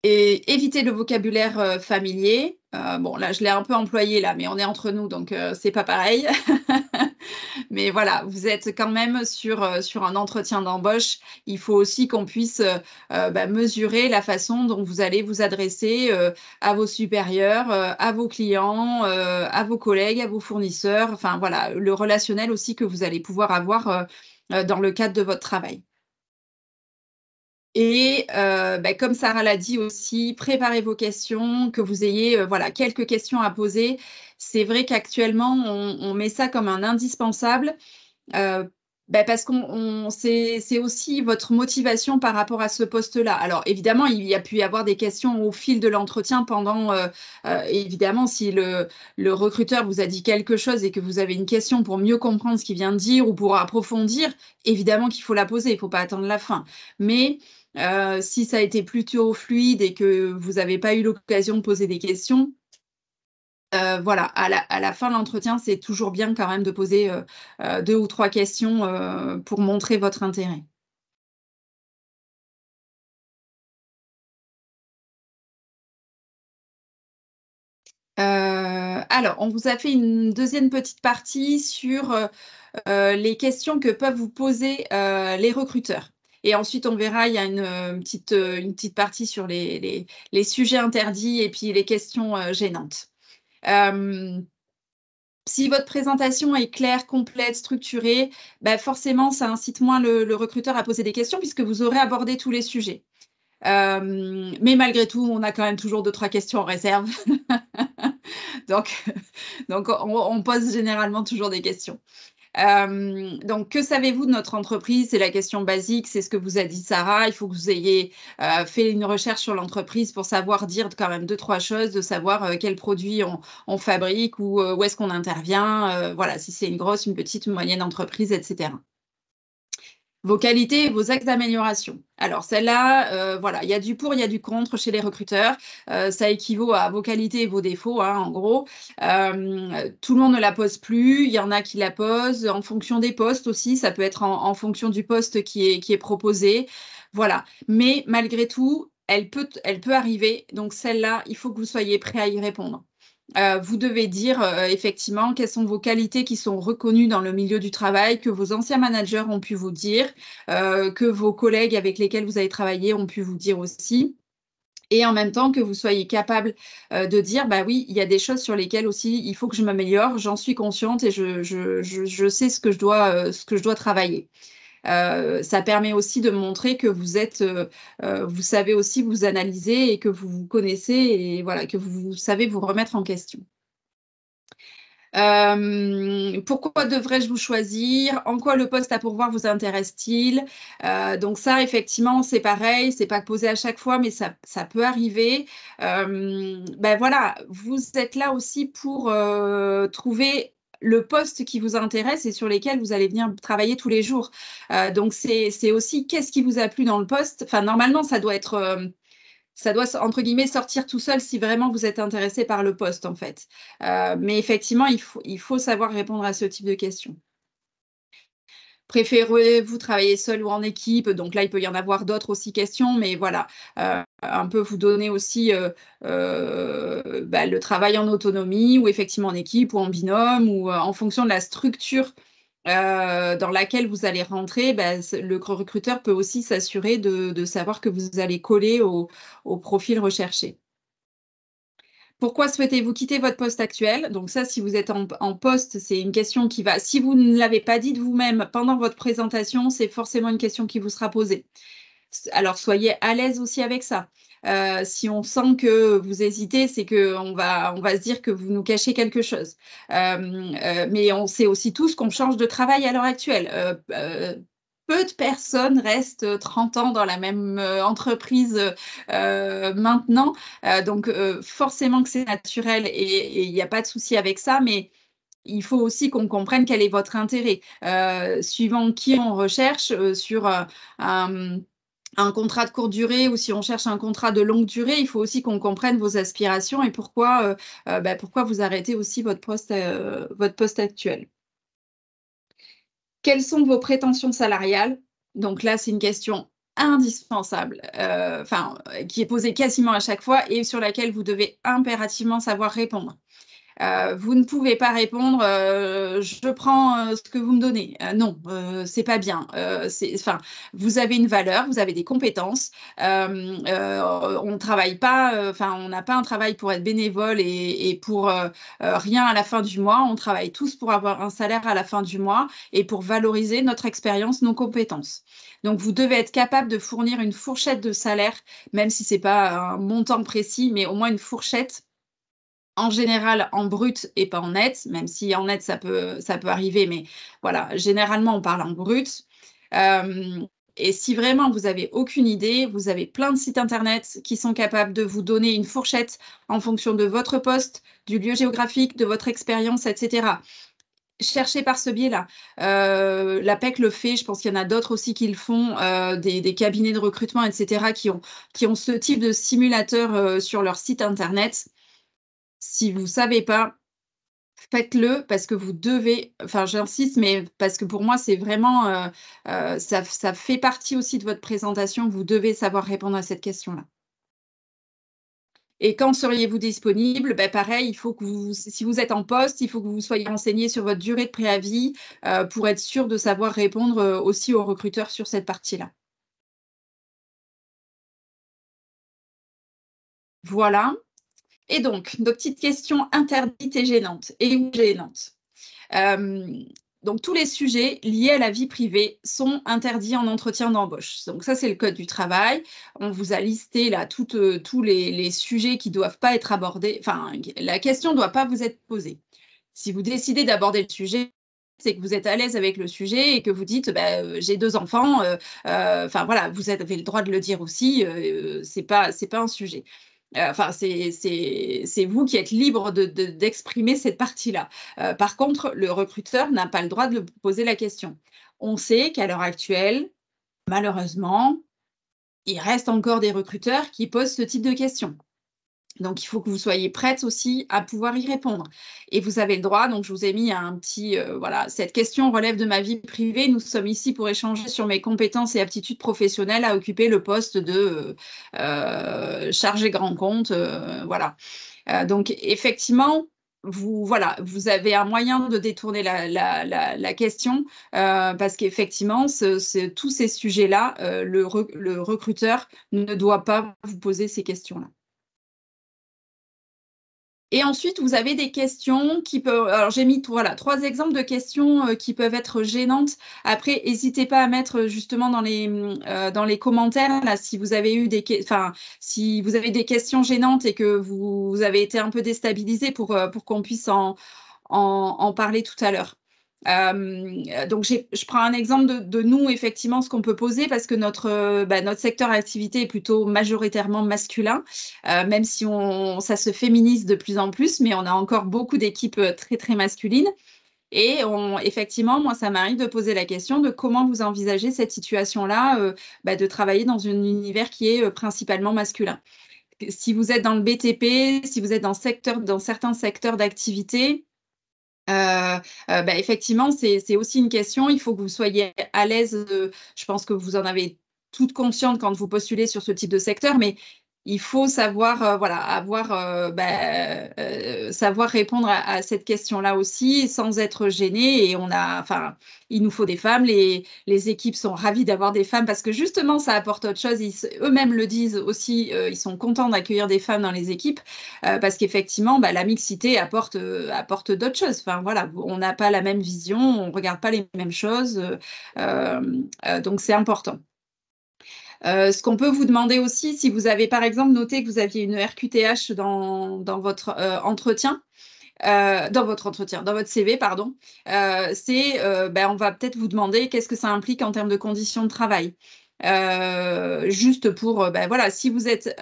Et éviter le vocabulaire familier. Bon, là, je l'ai un peu employé là, mais on est entre nous, donc c'est pas pareil. Mais voilà, vous êtes quand même sur un entretien d'embauche. Il faut aussi qu'on puisse bah, mesurer la façon dont vous allez vous adresser à vos supérieurs, à vos clients, à vos collègues, à vos fournisseurs. Enfin voilà, le relationnel aussi que vous allez pouvoir avoir dans le cadre de votre travail. Et bah, comme Sarah l'a dit aussi, préparez vos questions, que vous ayez voilà, quelques questions à poser. C'est vrai qu'actuellement, on met ça comme un indispensable bah, parce qu'on c'est aussi votre motivation par rapport à ce poste-là. Alors évidemment, il y a pu y avoir des questions au fil de l'entretien pendant évidemment, si le recruteur vous a dit quelque chose et que vous avez une question pour mieux comprendre ce qu'il vient de dire ou pour approfondir, évidemment qu'il faut la poser, il ne faut pas attendre la fin. Mais si ça a été plutôt fluide et que vous n'avez pas eu l'occasion de poser des questions, voilà, à la fin de l'entretien, c'est toujours bien quand même de poser 2 ou 3 questions pour montrer votre intérêt. Alors, on vous a fait une deuxième petite partie sur les questions que peuvent vous poser les recruteurs. Et ensuite, on verra, il y a une petite partie sur les sujets interdits et puis les questions gênantes. Si votre présentation est claire, complète, structurée, bah forcément, ça incite moins le recruteur à poser des questions puisque vous aurez abordé tous les sujets. Mais malgré tout, on a quand même toujours 2-3 questions en réserve. Donc on pose généralement toujours des questions. Donc, que savez-vous de notre entreprise? C'est la question basique, c'est ce que vous a dit Sarah. Il faut que vous ayez fait une recherche sur l'entreprise pour savoir dire quand même 2-3 choses, de savoir quels produits on fabrique ou où est-ce qu'on intervient, voilà, si c'est une grosse, une petite, une moyenne entreprise, etc. Vos qualités et vos axes d'amélioration. Alors celle-là, voilà, il y a du pour, il y a du contre chez les recruteurs. Ça équivaut à vos qualités et vos défauts, hein, en gros. Tout le monde ne la pose plus. Il y en a qui la posent en fonction des postes aussi. Ça peut être en fonction du poste qui est proposé. Voilà. Mais malgré tout, elle peut arriver. Donc celle-là, il faut que vous soyez prêt à y répondre. Vous devez dire effectivement quelles sont vos qualités qui sont reconnues dans le milieu du travail, que vos anciens managers ont pu vous dire, que vos collègues avec lesquels vous avez travaillé ont pu vous dire aussi. Et en même temps que vous soyez capable de dire, bah oui, il y a des choses sur lesquelles aussi il faut que je m'améliore, j'en suis consciente et je sais ce que je dois travailler. Ça permet aussi de montrer que vous savez aussi vous analyser et que vous vous connaissez et voilà, que vous savez vous remettre en question. Pourquoi devrais-je vous choisir? En quoi le poste à pourvoir vous intéresse-t-il? Donc ça, effectivement, c'est pareil, c'est pas posé à chaque fois, mais ça peut arriver. Ben voilà, vous êtes là aussi pour trouver le poste qui vous intéresse et sur lesquels vous allez venir travailler tous les jours. Donc c'est aussi qu'est-ce qui vous a plu dans le poste. Enfin, normalement, ça doit entre guillemets sortir tout seul si vraiment vous êtes intéressé par le poste en fait. Mais effectivement, il faut savoir répondre à ce type de questions. Préférez-vous travailler seul ou en équipe? Donc là, il peut y en avoir d'autres aussi questions, mais voilà, un peu vous donner aussi le travail en autonomie ou effectivement en équipe ou en binôme ou en fonction de la structure dans laquelle vous allez rentrer. Le recruteur peut aussi s'assurer de savoir que vous allez coller au profil recherché. Pourquoi souhaitez-vous quitter votre poste actuel? Donc ça, si vous êtes en poste, c'est une question qui va, si vous ne l'avez pas dit de vous-même pendant votre présentation, c'est forcément une question qui vous sera posée. Alors, soyez à l'aise aussi avec ça. Si on sent que vous hésitez, c'est qu'on va se dire que vous nous cachez quelque chose. Mais on sait aussi tous qu'on change de travail à l'heure actuelle. Peu de personnes restent 30 ans dans la même entreprise maintenant. Donc, forcément que c'est naturel et il n'y a pas de souci avec ça, mais il faut aussi qu'on comprenne quel est votre intérêt. Suivant qui on recherche, sur un contrat de courte durée ou si on cherche un contrat de longue durée, il faut aussi qu'on comprenne vos aspirations et pourquoi vous arrêtez aussi votre poste actuel. Quelles sont vos prétentions salariales? Donc là, c'est une question indispensable, qui est posée quasiment à chaque fois et sur laquelle vous devez impérativement savoir répondre. Vous ne pouvez pas répondre je prends ce que vous me donnez. Non, c'est pas bien. Vous avez une valeur, vous avez des compétences. On ne travaille pas, on n'a pas un travail pour être bénévole et pour rien à la fin du mois. On travaille tous pour avoir un salaire à la fin du mois et pour valoriser notre expérience, nos compétences. Donc, vous devez être capable de fournir une fourchette de salaire, même si c'est pas un montant précis, mais au moins une fourchette en général en brut et pas en net, même si en net ça peut arriver, mais voilà, généralement on parle en brut. Et si vraiment vous n'avez aucune idée, vous avez plein de sites internet qui sont capables de vous donner une fourchette en fonction de votre poste, du lieu géographique, de votre expérience, etc. Cherchez par ce biais-là. L'APEC le fait, je pense qu'il y en a d'autres aussi qui le font, des cabinets de recrutement, etc., qui ont ce type de simulateur sur leur site internet. Si vous ne savez pas, faites-le parce que vous devez, enfin j'insiste, mais parce que pour moi, c'est vraiment, ça fait partie aussi de votre présentation. Vous devez savoir répondre à cette question-là. Et quand seriez-vous disponible? Pareil, il faut que si vous êtes en poste, il faut que vous soyez renseigné sur votre durée de préavis pour être sûr de savoir répondre aussi aux recruteurs sur cette partie-là. Voilà. Et donc, nos petites questions interdites et gênantes ou gênantes. Donc, tous les sujets liés à la vie privée sont interdits en entretien d'embauche. Donc, ça, c'est le code du travail. On vous a listé là tous les sujets qui ne doivent pas être abordés. Enfin, la question ne doit pas vous être posée. Si vous décidez d'aborder le sujet, c'est que vous êtes à l'aise avec le sujet et que vous dites j'ai 2 enfants. Voilà, vous avez le droit de le dire aussi. C'est pas un sujet. C'est vous qui êtes libre d'exprimer cette partie-là. Par contre, le recruteur n'a pas le droit de poser la question. On sait qu'à l'heure actuelle, malheureusement, il reste encore des recruteurs qui posent ce type de questions. Donc, il faut que vous soyez prête aussi à pouvoir y répondre. Et vous avez le droit, donc je vous ai mis un petit, voilà, cette question relève de ma vie privée. Nous sommes ici pour échanger sur mes compétences et aptitudes professionnelles à occuper le poste de chargé grand compte. Voilà. Donc, effectivement, vous avez un moyen de détourner la question parce qu'effectivement, tous ces sujets-là, le recruteur ne doit pas vous poser ces questions-là. Et ensuite, vous avez des questions qui peuvent... Alors, j'ai mis 3 exemples de questions qui peuvent être gênantes. Après, n'hésitez pas à mettre justement dans les commentaires, là, si vous avez eu si vous avez des questions gênantes et que vous avez été un peu déstabilisé pour qu'on puisse en en parler tout à l'heure. Donc, je prends un exemple de nous, effectivement, ce qu'on peut poser, parce que notre secteur d'activité est plutôt majoritairement masculin, même si ça se féminise de plus en plus, mais on a encore beaucoup d'équipes très, très masculines. Et effectivement, moi, ça m'arrive de poser la question de comment vous envisagez cette situation-là, de travailler dans un univers qui est principalement masculin. Si vous êtes dans le BTP, si vous êtes dans certains secteurs d'activité, effectivement, c'est aussi une question. Il faut que vous soyez à l'aise. Je pense que vous en avez toute consciente quand vous postulez sur ce type de secteur, mais il faut savoir, savoir répondre à cette question-là aussi sans être gêné. Et il nous faut des femmes. Les équipes sont ravies d'avoir des femmes parce que justement, ça apporte autre chose. Eux-mêmes le disent aussi. Ils sont contents d'accueillir des femmes dans les équipes parce qu'effectivement, la mixité apporte d'autres choses. Enfin, voilà, on n'a pas la même vision, on ne regarde pas les mêmes choses. Donc, c'est important. Ce qu'on peut vous demander aussi, si vous avez par exemple noté que vous aviez une RQTH dans votre entretien, dans votre CV, pardon, on va peut-être vous demander qu'est-ce que ça implique en termes de conditions de travail. Juste pour, si vous êtes,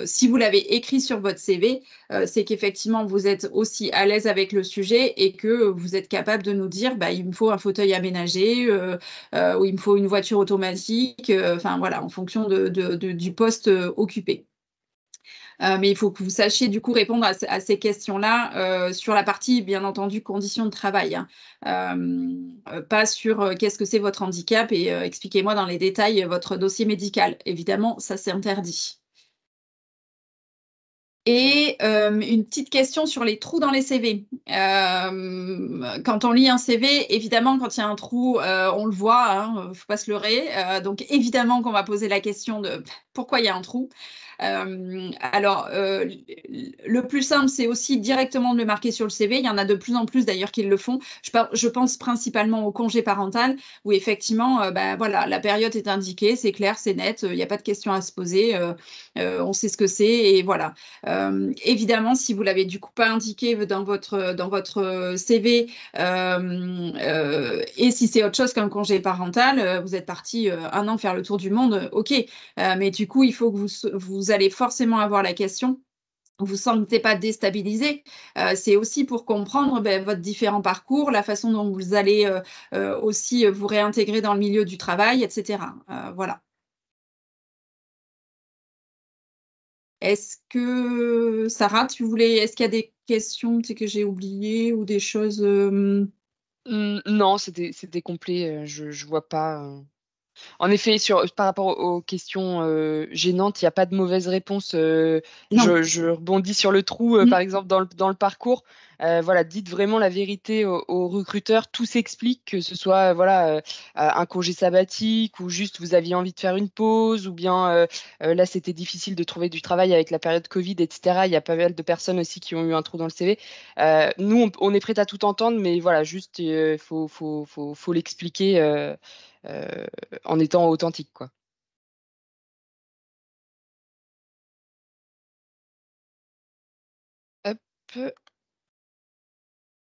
si vous l'avez écrit sur votre CV, c'est qu'effectivement vous êtes aussi à l'aise avec le sujet et que vous êtes capable de nous dire, il me faut un fauteuil aménagé, ou il me faut une voiture automatique, en fonction du poste occupé. Mais il faut que vous sachiez du coup répondre à ces questions-là sur la partie, bien entendu, conditions de travail, hein. Pas sur qu'est-ce que c'est votre handicap et expliquez-moi dans les détails votre dossier médical. Évidemment, ça c'est interdit. Et une petite question sur les trous dans les CV. Quand on lit un CV, évidemment, quand il y a un trou, on le voit, hein, faut pas se leurrer. Donc, évidemment qu'on va poser la question de pourquoi il y a un trou. Le plus simple, c'est aussi directement de le marquer sur le CV. Il y en a de plus en plus d'ailleurs qui le font. Je pense principalement au congé parental, où effectivement, la période est indiquée, c'est clair, c'est net, il n'y a pas de question à se poser, on sait ce que c'est, et voilà. Évidemment, si vous l'avez du coup pas indiqué dans votre CV, et si c'est autre chose qu'un congé parental, vous êtes parti un an faire le tour du monde, ok. Mais du coup, il faut que vous allez forcément avoir la question. Vous ne vous sentez pas déstabilisé. C'est aussi pour comprendre votre différent parcours, la façon dont vous allez aussi vous réintégrer dans le milieu du travail, etc. Voilà. Est-ce que, Sarah, est-ce qu'il y a des questions que j'ai oubliées ou des choses Non, c'était complet. Je vois pas. En effet, par rapport aux questions gênantes, il n'y a pas de mauvaise réponse. Non. Je rebondis sur le trou, Mm. par exemple, dans le parcours. Voilà, dites vraiment la vérité aux recruteurs. Tout s'explique, que ce soit un congé sabbatique ou juste vous aviez envie de faire une pause ou bien là, c'était difficile de trouver du travail avec la période Covid, etc. Il y a pas mal de personnes aussi qui ont eu un trou dans le CV. Nous, on est prêt à tout entendre, mais voilà, juste, faut l'expliquer. En étant authentique, quoi. Hop.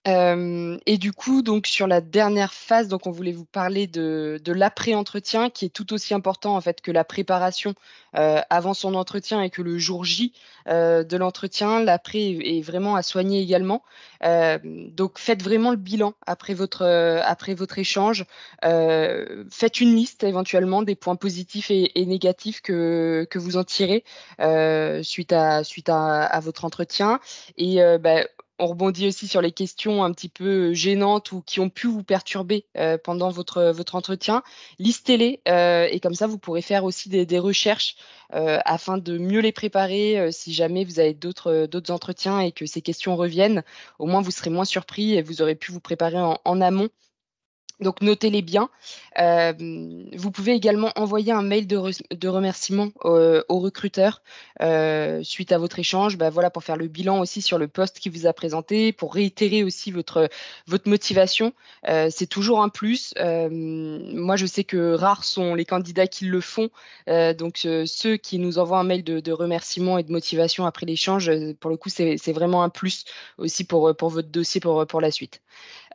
Et du coup, donc sur la dernière phase, donc on voulait vous parler de l'après-entretien qui est tout aussi important en fait que la préparation avant son entretien et que le jour J de l'entretien. L'après est vraiment à soigner également. Donc faites vraiment le bilan après votre échange. Faites une liste éventuellement des points positifs et négatifs que vous en tirez suite à votre entretien. Et on rebondit aussi sur les questions un petit peu gênantes ou qui ont pu vous perturber pendant votre entretien. Listez-les et comme ça, vous pourrez faire aussi des recherches afin de mieux les préparer si jamais vous avez d'autres entretiens et que ces questions reviennent. Au moins, vous serez moins surpris et vous aurez pu vous préparer en amont Donc, notez-les bien. Vous pouvez également envoyer un mail de remerciement au recruteur suite à votre échange, voilà, pour faire le bilan aussi sur le poste qu'il vous a présenté, pour réitérer aussi votre motivation. C'est toujours un plus. Moi, je sais que rares sont les candidats qui le font. Donc, ceux qui nous envoient un mail de remerciement et de motivation après l'échange, pour le coup, c'est vraiment un plus aussi pour votre dossier pour la suite.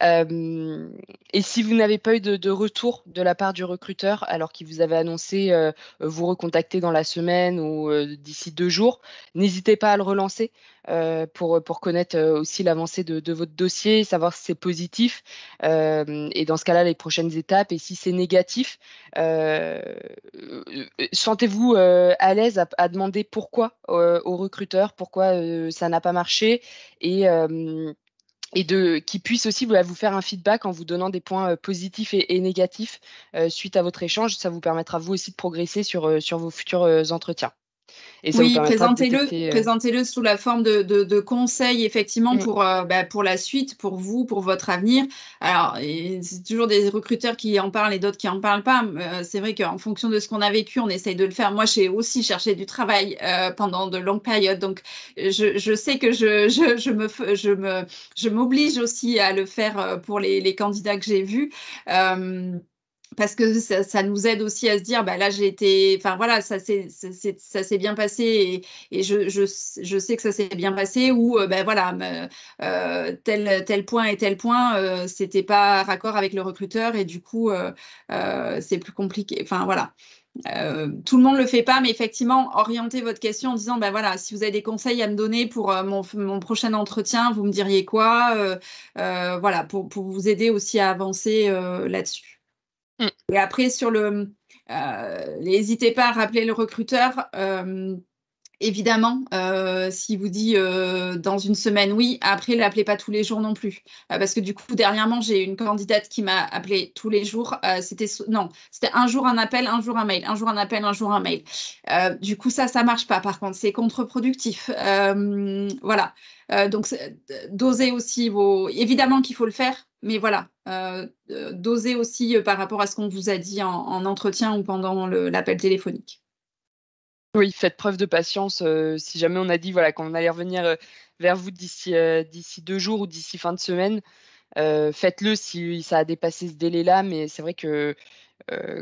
Et si vous n'avez pas eu de retour de la part du recruteur, alors qu'il vous avait annoncé vous recontacter dans la semaine ou d'ici 2 jours, n'hésitez pas à le relancer pour connaître aussi l'avancée de votre dossier, savoir si c'est positif et dans ce cas-là, les prochaines étapes. Et si c'est négatif, sentez-vous à l'aise à demander pourquoi au recruteur, pourquoi ça n'a pas marché et qui puisse aussi vous faire un feedback en vous donnant des points positifs et négatifs suite à votre échange. Ça vous permettra vous aussi de progresser sur vos futurs entretiens. Et ça vous Oui, permettra de présentez-le, détecter. présentez-le sous la forme de conseils, effectivement, Mm. pour la suite, pour vous, pour votre avenir. Alors, et c'est toujours des recruteurs qui en parlent et d'autres qui en parlent pas. C'est vrai qu'en fonction de ce qu'on a vécu, on essaye de le faire. Moi, j'ai aussi cherché du travail pendant de longues périodes, donc je sais que je m'oblige aussi à le faire pour les candidats que j'ai vus. Euh, Parce que ça nous aide aussi à se dire, bah là j'ai été, enfin voilà, ça s'est bien passé et je sais que ça s'est bien passé ou ben voilà, tel point et tel point, c'était pas raccord avec le recruteur et du coup c'est plus compliqué. Enfin voilà. Tout le monde le fait pas, mais effectivement, orientez votre question en disant, ben voilà, si vous avez des conseils à me donner pour mon prochain entretien, vous me diriez quoi voilà, pour vous aider aussi à avancer là-dessus. Mm. Et après, n'hésitez pas à rappeler le recruteur. Évidemment, s'il vous dit dans une semaine oui, après, l'appelez pas tous les jours non plus. Parce que du coup, dernièrement, j'ai une candidate qui m'a appelé tous les jours. Non, c'était un jour un appel, un jour un mail, un jour un appel, un jour un mail. Du coup, ça marche pas. Par contre, c'est contre-productif. Voilà. Donc, dosez aussi vos. Évidemment qu'il faut le faire, mais voilà. Dosez aussi par rapport à ce qu'on vous a dit en entretien ou pendant l'appel téléphonique. Oui, faites preuve de patience. Si jamais on a dit voilà, qu'on allait revenir vers vous d'ici 2 jours ou d'ici fin de semaine, faites-le si ça a dépassé ce délai-là. Mais c'est vrai que,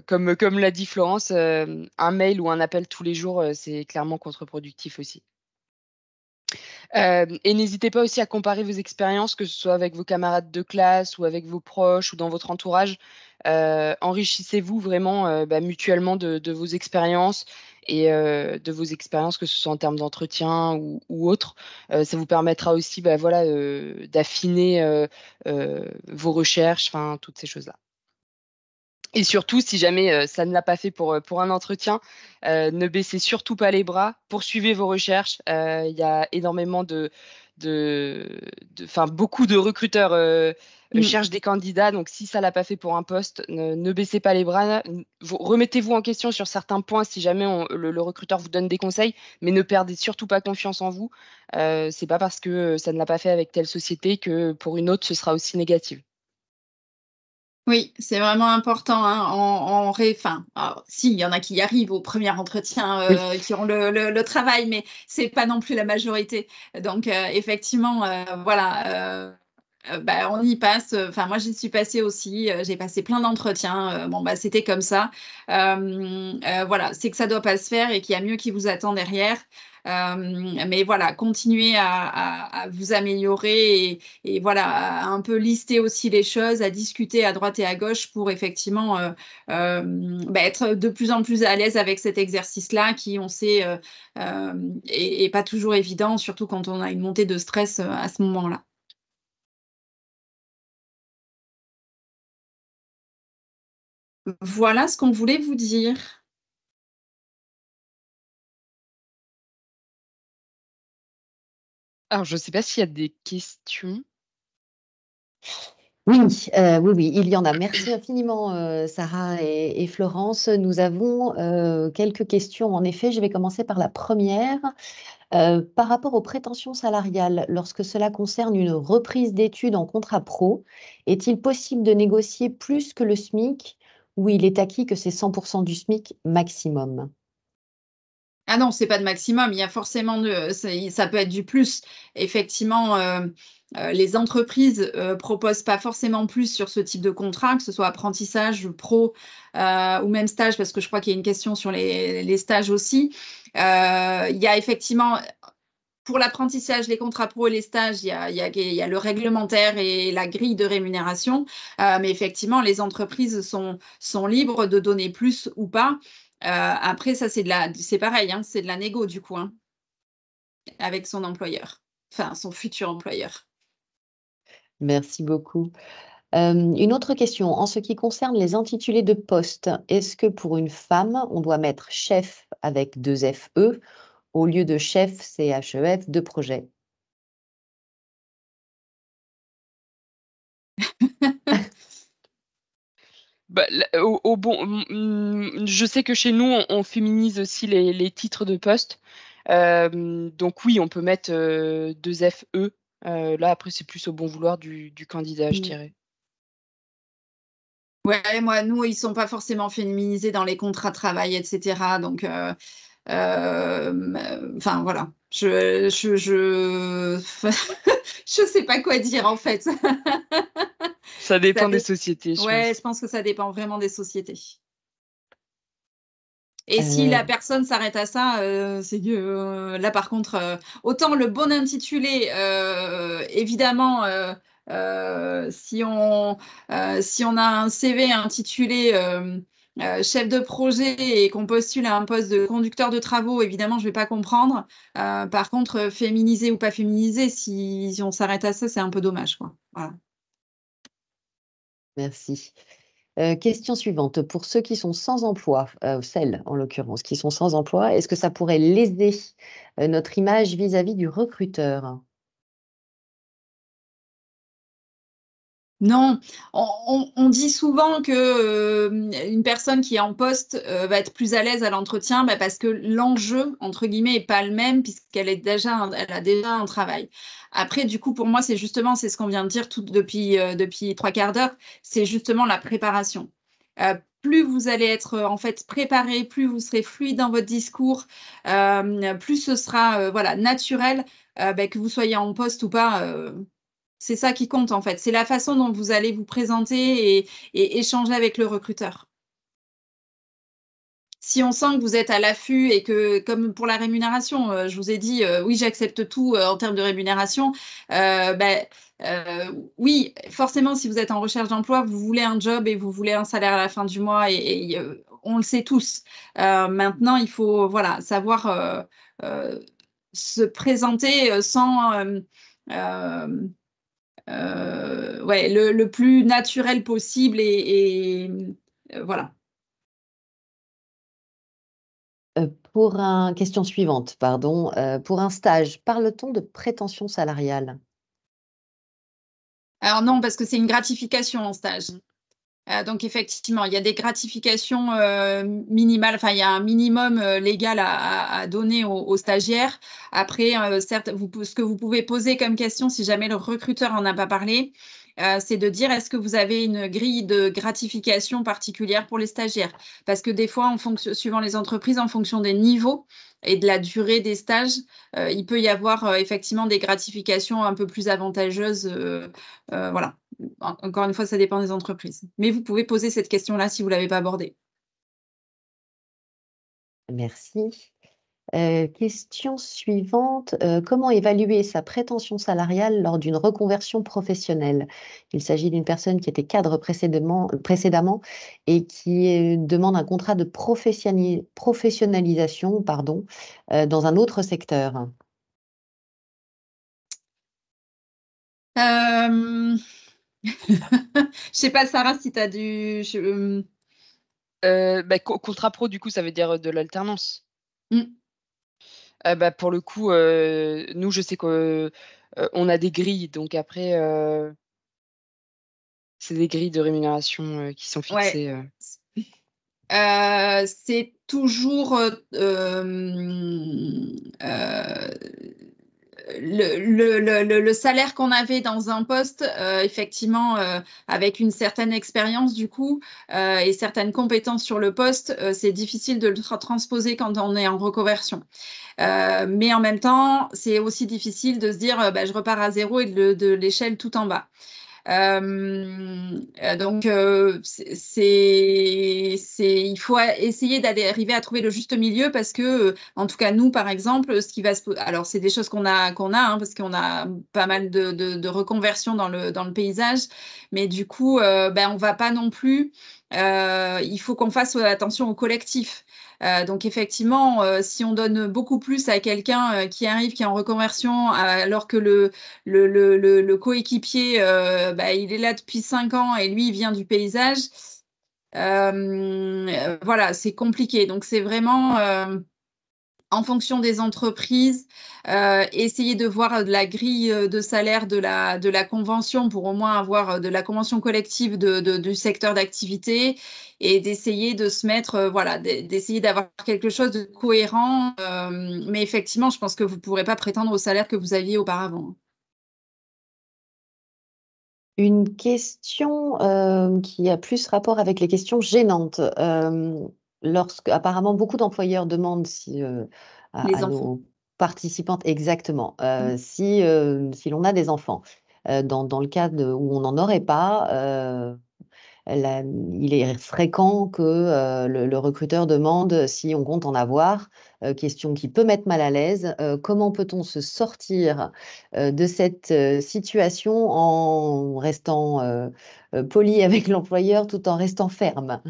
comme l'a dit Florence, un mail ou un appel tous les jours, c'est clairement contre-productif aussi. Et n'hésitez pas aussi à comparer vos expériences, que ce soit avec vos camarades de classe ou avec vos proches ou dans votre entourage. Enrichissez-vous vraiment mutuellement de vos expériences et de vos expériences, que ce soit en termes d'entretien ou autre. Ça vous permettra aussi voilà, d'affiner vos recherches, enfin toutes ces choses-là. Et surtout, si jamais ça ne l'a pas fait pour un entretien, ne baissez surtout pas les bras, poursuivez vos recherches. Il y a énormément enfin, beaucoup de recruteurs Mm. cherchent des candidats, donc si ça l'a pas fait pour un poste, ne baissez pas les bras. Remettez-vous en question sur certains points si jamais le recruteur vous donne des conseils, mais ne perdez surtout pas confiance en vous. C'est pas parce que ça ne l'a pas fait avec telle société que pour une autre, ce sera aussi négatif. Oui, c'est vraiment important. Hein, enfin, alors, si, il y en a qui y arrivent au premier entretien, Oui. qui ont le travail, mais c'est pas non plus la majorité. Donc, effectivement, voilà. On y passe. Enfin, moi, j'y suis passée aussi. J'ai passé plein d'entretiens. Bon, bah, c'était comme ça. Voilà, c'est que ça doit pas se faire et qu'il y a mieux qui vous attend derrière. Mais voilà, continuez à vous améliorer et voilà, à un peu lister aussi les choses, à discuter à droite et à gauche pour effectivement être de plus en plus à l'aise avec cet exercice-là qui, on sait, est pas toujours évident, surtout quand on a une montée de stress à ce moment-là. Voilà ce qu'on voulait vous dire. Alors, je ne sais pas s'il y a des questions. Oui, oui, il y en a. Merci infiniment, Sarah et Florence. Nous avons quelques questions. En effet, je vais commencer par la première. Par rapport aux prétentions salariales, lorsque cela concerne une reprise d'études en contrat pro, est-il possible de négocier plus que le SMIC ou il est acquis que c'est 100% du SMIC maximum? Ah non, c'est pas de maximum, il y a forcément ça peut être du plus. Effectivement, les entreprises proposent pas forcément plus sur ce type de contrat, que ce soit apprentissage, pro ou même stage, parce que je crois qu'il y a une question sur les stages aussi. Il y a effectivement, pour l'apprentissage, les contrats pro et les stages, il y a le réglementaire et la grille de rémunération. Mais effectivement, les entreprises sont libres de donner plus ou pas. Après, ça, c'est pareil, hein, c'est de la négo du coup, hein, avec son employeur, enfin son futur employeur. Merci beaucoup. Une autre question. En ce qui concerne les intitulés de poste, est-ce que pour une femme, on doit mettre chef avec deux FE au lieu de chef CHEF de projet? Bah, je sais que chez nous, on féminise aussi les titres de poste. Donc oui, on peut mettre deux FE. Là, après, c'est plus au bon vouloir du candidat, je dirais. Ouais, nous, ils sont pas forcément féminisés dans les contrats de travail, etc. Donc, enfin voilà, je je sais pas quoi dire en fait. Ça dépend des dé- sociétés, je Ouais, pense. je pense que ça dépend vraiment des sociétés. Et si Euh, la personne s'arrête à ça, c'est que là, par contre, autant le bon intitulé, évidemment, si on a un CV intitulé chef de projet et qu'on postule à un poste de conducteur de travaux, évidemment, je ne vais pas comprendre. Par contre, féminisé ou pas féminisé, si on s'arrête à ça, c'est un peu dommage, quoi. Voilà. Merci. Question suivante. Pour ceux qui sont sans emploi, celles en l'occurrence, qui sont sans emploi, est-ce que ça pourrait léser notre image vis-à-vis du recruteur? Non, on dit souvent que une personne qui est en poste va être plus à l'aise à l'entretien parce que l'enjeu, entre guillemets, est pas le même puisqu'elle elle a déjà un travail. Après, du coup, pour moi, c'est ce qu'on vient de dire depuis trois quarts d'heure, c'est justement la préparation. Plus vous allez être en fait préparé, plus vous serez fluide dans votre discours, plus ce sera voilà, naturel que vous soyez en poste ou pas. C'est ça qui compte en fait. C'est la façon dont vous allez vous présenter et échanger avec le recruteur. Si on sent que vous êtes à l'affût et que, comme pour la rémunération, je vous ai dit, oui, j'accepte tout en termes de rémunération, ben, oui, forcément, si vous êtes en recherche d'emploi, vous voulez un job et vous voulez un salaire à la fin du mois on le sait tous. Maintenant, il faut voilà, savoir se présenter sans... ouais, le plus naturel possible voilà. Question suivante, pardon. Pour un stage, parle-t-on de prétention salariale? Alors non, parce que c'est une gratification en stage. Donc effectivement, il y a des gratifications minimales, enfin il y a un minimum légal à donner aux stagiaires. Après, certes, ce que vous pouvez poser comme question, si jamais le recruteur en a pas parlé, c'est de dire est-ce que vous avez une grille de gratification particulière pour les stagiaires? Parce que des fois, suivant les entreprises, en fonction des niveaux et de la durée des stages, il peut y avoir effectivement des gratifications un peu plus avantageuses. Voilà. Encore une fois, ça dépend des entreprises. Mais vous pouvez poser cette question-là si vous ne l'avez pas abordée. Merci. Question suivante. Comment évaluer sa prétention salariale lors d'une reconversion professionnelle? Il s'agit d'une personne qui était cadre précédemment et qui demande un contrat de professionnalisation, pardon, dans un autre secteur. Je sais pas, Sarah, si tu as Contrat pro, du coup, ça veut dire de l'alternance. Hmm. Pour le coup, nous, je sais qu'on a des grilles, donc après, C'est des grilles de rémunération qui sont Ouais. fixées. C'est toujours le salaire qu'on avait dans un poste, effectivement, avec une certaine expérience du coup, et certaines compétences sur le poste, c'est difficile de le transposer quand on est en reconversion. Mais en même temps, c'est aussi difficile de se dire, bah, je repars à zéro et de l'échelle tout en bas. Donc, il faut essayer d'arriver à trouver le juste milieu parce que, en tout cas, nous, par exemple, ce qui va se... Alors, c'est des choses qu'on a hein, parce qu'on a pas mal de reconversions dans le paysage, mais du coup, ben, on va pas non plus... il faut qu'on fasse attention au collectif. Donc effectivement, si on donne beaucoup plus à quelqu'un qui arrive, qui est en reconversion, alors que le coéquipier, bah, il est là depuis 5 ans et lui, il vient du paysage, voilà, c'est compliqué. Donc c'est vraiment en fonction des entreprises, essayer de voir de la grille de salaire de la convention pour au moins avoir de la convention collective du secteur d'activité et d'essayer de se mettre, voilà, d'essayer d'avoir quelque chose de cohérent. Mais effectivement, je pense que vous ne pourrez pas prétendre au salaire que vous aviez auparavant. Une question qui a plus rapport avec les questions gênantes. Lorsque apparemment beaucoup d'employeurs demandent si, Les à enfants. nos participantes exactement, Mm. si l'on a des enfants. Dans le cas où on n'en aurait pas, il est fréquent que le recruteur demande si on compte en avoir, question qui peut mettre mal à l'aise. Comment peut-on se sortir de cette situation en restant poli avec l'employeur tout en restant ferme?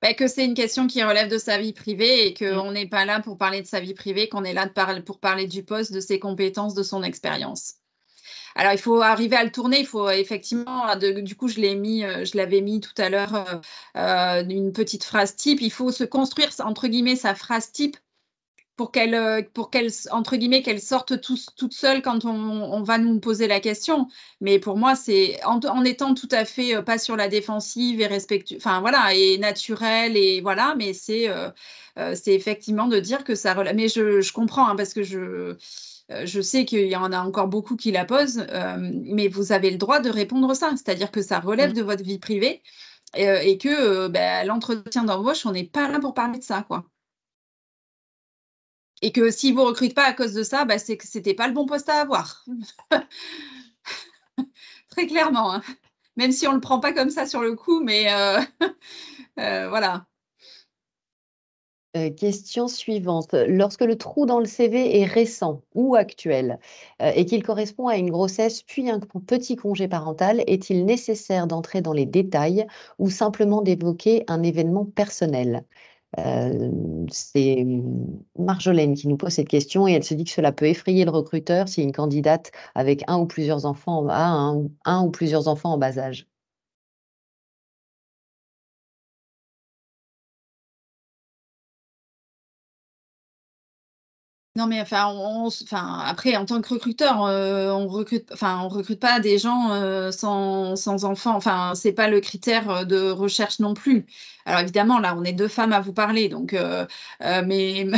Bah, que c'est une question qui relève de sa vie privée et Mm. qu'on n'est pas là pour parler de sa vie privée, qu'on est là pour parler du poste, de ses compétences, de son expérience. Alors, il faut arriver à le tourner. Il faut effectivement, du coup, je l'avais mis tout à l'heure, une petite phrase type. Il faut se construire, entre guillemets, sa phrase type pour qu'elle, entre guillemets, qu'elle sorte toute seule quand on va nous poser la question. Mais pour moi, c'est en étant tout à fait pas sur la défensive et respectueux, enfin voilà, et naturel et voilà. Mais c'est effectivement de dire que ça relève. Mais je comprends hein, parce que je sais qu'il y en a encore beaucoup qui la posent, mais vous avez le droit de répondre ça, c'est-à-dire que ça relève Mm. de votre vie privée et que bah, l'entretien d'embauche, on n'est pas là pour parler de ça, quoi. Et que s'ils ne vous recrutent pas à cause de ça, bah, c'est que ce n'était pas le bon poste à avoir. Très clairement, hein. Même si on ne le prend pas comme ça sur le coup, mais voilà. Question suivante. Lorsque le trou dans le CV est récent ou actuel et qu'il correspond à une grossesse puis un petit congé parental, est-il nécessaire d'entrer dans les détails ou simplement d'évoquer un événement personnel? C'est Marjolaine qui nous pose cette question et elle se dit que cela peut effrayer le recruteur si une candidate avec un ou plusieurs enfants a un ou plusieurs enfants en bas âge. Non, mais enfin, enfin, après, en tant que recruteur, on recrute pas des gens sans enfants. Enfin, c'est pas le critère de recherche non plus. Alors évidemment, là, on est deux femmes à vous parler, donc, mais moi,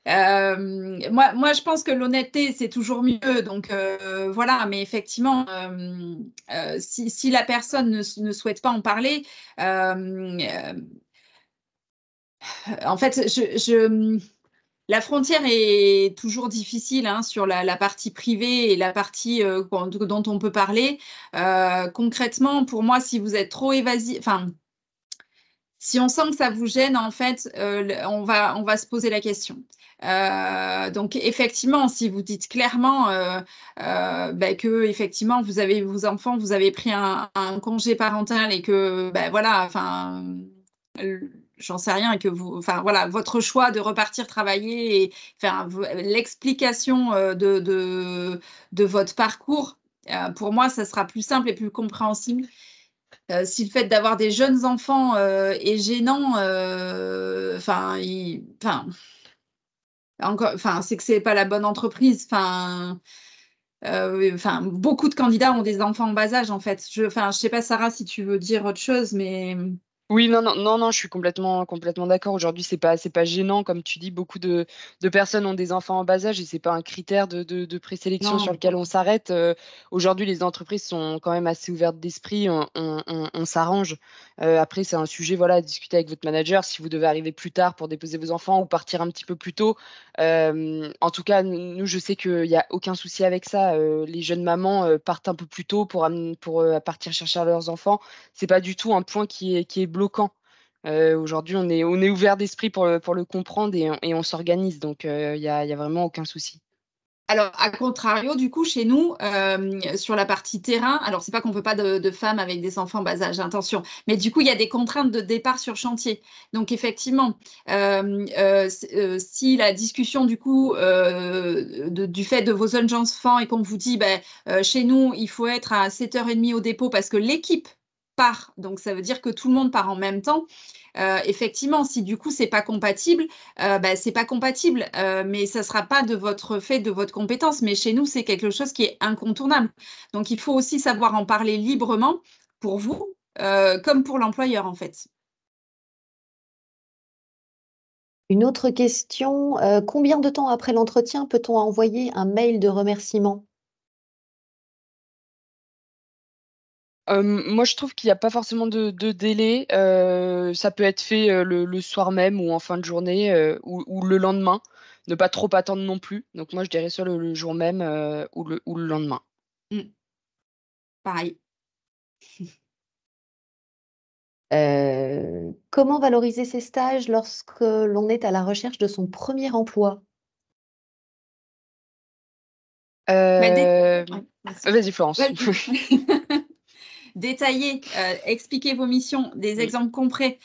je pense que l'honnêteté, c'est toujours mieux. Donc voilà, mais effectivement, si la personne ne souhaite pas en parler, en fait, la frontière est toujours difficile hein, sur la partie privée et la partie dont on peut parler. Concrètement, pour moi, si vous êtes trop évasif, enfin, si on sent que ça vous gêne, en fait, on va se poser la question. Donc, effectivement, si vous dites clairement bah, que effectivement vous avez vos enfants, vous avez pris un congé parental et que ben voilà, enfin, j'en sais rien, et que vous, enfin voilà, votre choix de repartir travailler et enfin l'explication de votre parcours, pour moi, ça sera plus simple et plus compréhensible. Si le fait d'avoir des jeunes enfants est gênant, enfin, enfin, encore, enfin, c'est que c'est pas la bonne entreprise. Enfin, Enfin, beaucoup de candidats ont des enfants en bas âge, en fait. Je sais pas, Sarah, si tu veux dire autre chose, mais... Oui, non, je suis complètement d'accord. Aujourd'hui, c'est pas gênant, comme tu dis, beaucoup de personnes ont des enfants en bas âge et c'est pas un critère de présélection sur Non. lequel on s'arrête. Aujourd'hui, les entreprises sont quand même assez ouvertes d'esprit, on s'arrange. Après, c'est un sujet, voilà, à discuter avec votre manager si vous devez arriver plus tard pour déposer vos enfants ou partir un petit peu plus tôt. En tout cas, nous, je sais qu'il y a aucun souci avec ça. Les jeunes mamans partent un peu plus tôt pour partir chercher leurs enfants. C'est pas du tout un point qui est bloquant. Aujourd'hui, on est ouvert d'esprit pour le comprendre et on s'organise. Donc, il y a vraiment aucun souci. Alors, à contrario, du coup, chez nous, sur la partie terrain, alors c'est pas qu'on veut pas de femmes avec des enfants en bas âge, attention, mais du coup, il y a des contraintes de départ sur chantier. Donc, effectivement, si la discussion, du coup, du fait de vos jeunes enfants et qu'on vous dit, chez nous, il faut être à 7h30 au dépôt parce que l'équipe part, donc ça veut dire que tout le monde part en même temps. Effectivement, si du coup c'est pas compatible, c'est pas compatible, mais ça sera pas de votre fait, de votre compétence. Mais chez nous, c'est quelque chose qui est incontournable. Donc il faut aussi savoir en parler librement pour vous, comme pour l'employeur en fait. Une autre question, combien de temps après l'entretien peut-on envoyer un mail de remerciement? Moi, je trouve qu'il n'y a pas forcément de délai. Ça peut être fait le soir même ou en fin de journée ou le lendemain. Ne pas trop attendre non plus. Donc moi, je dirais soit le jour même ou le lendemain. Pareil. Comment valoriser ses stages lorsque l'on est à la recherche de son premier emploi? Ouais, Vas-y, Florence. vas-y. Détailler, expliquer vos missions, des exemples concrets.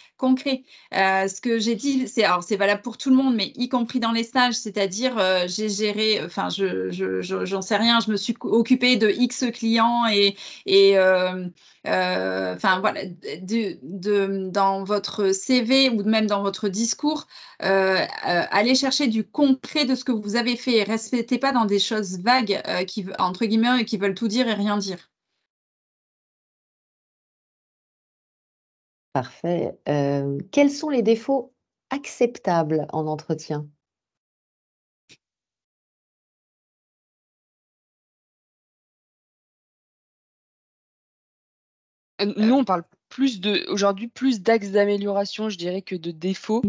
Ce que j'ai dit, c'est valable pour tout le monde, mais y compris dans les stages, c'est-à-dire j'ai géré, enfin j'en sais rien, je me suis occupée de X clients enfin voilà, dans votre CV ou même dans votre discours, allez chercher du concret de ce que vous avez fait. Restez pas dans des choses vagues entre guillemets qui veulent tout dire et rien dire. Parfait. Quels sont les défauts acceptables en entretien? Nous, on parle aujourd'hui plus d'axes d'amélioration, je dirais, que de défauts.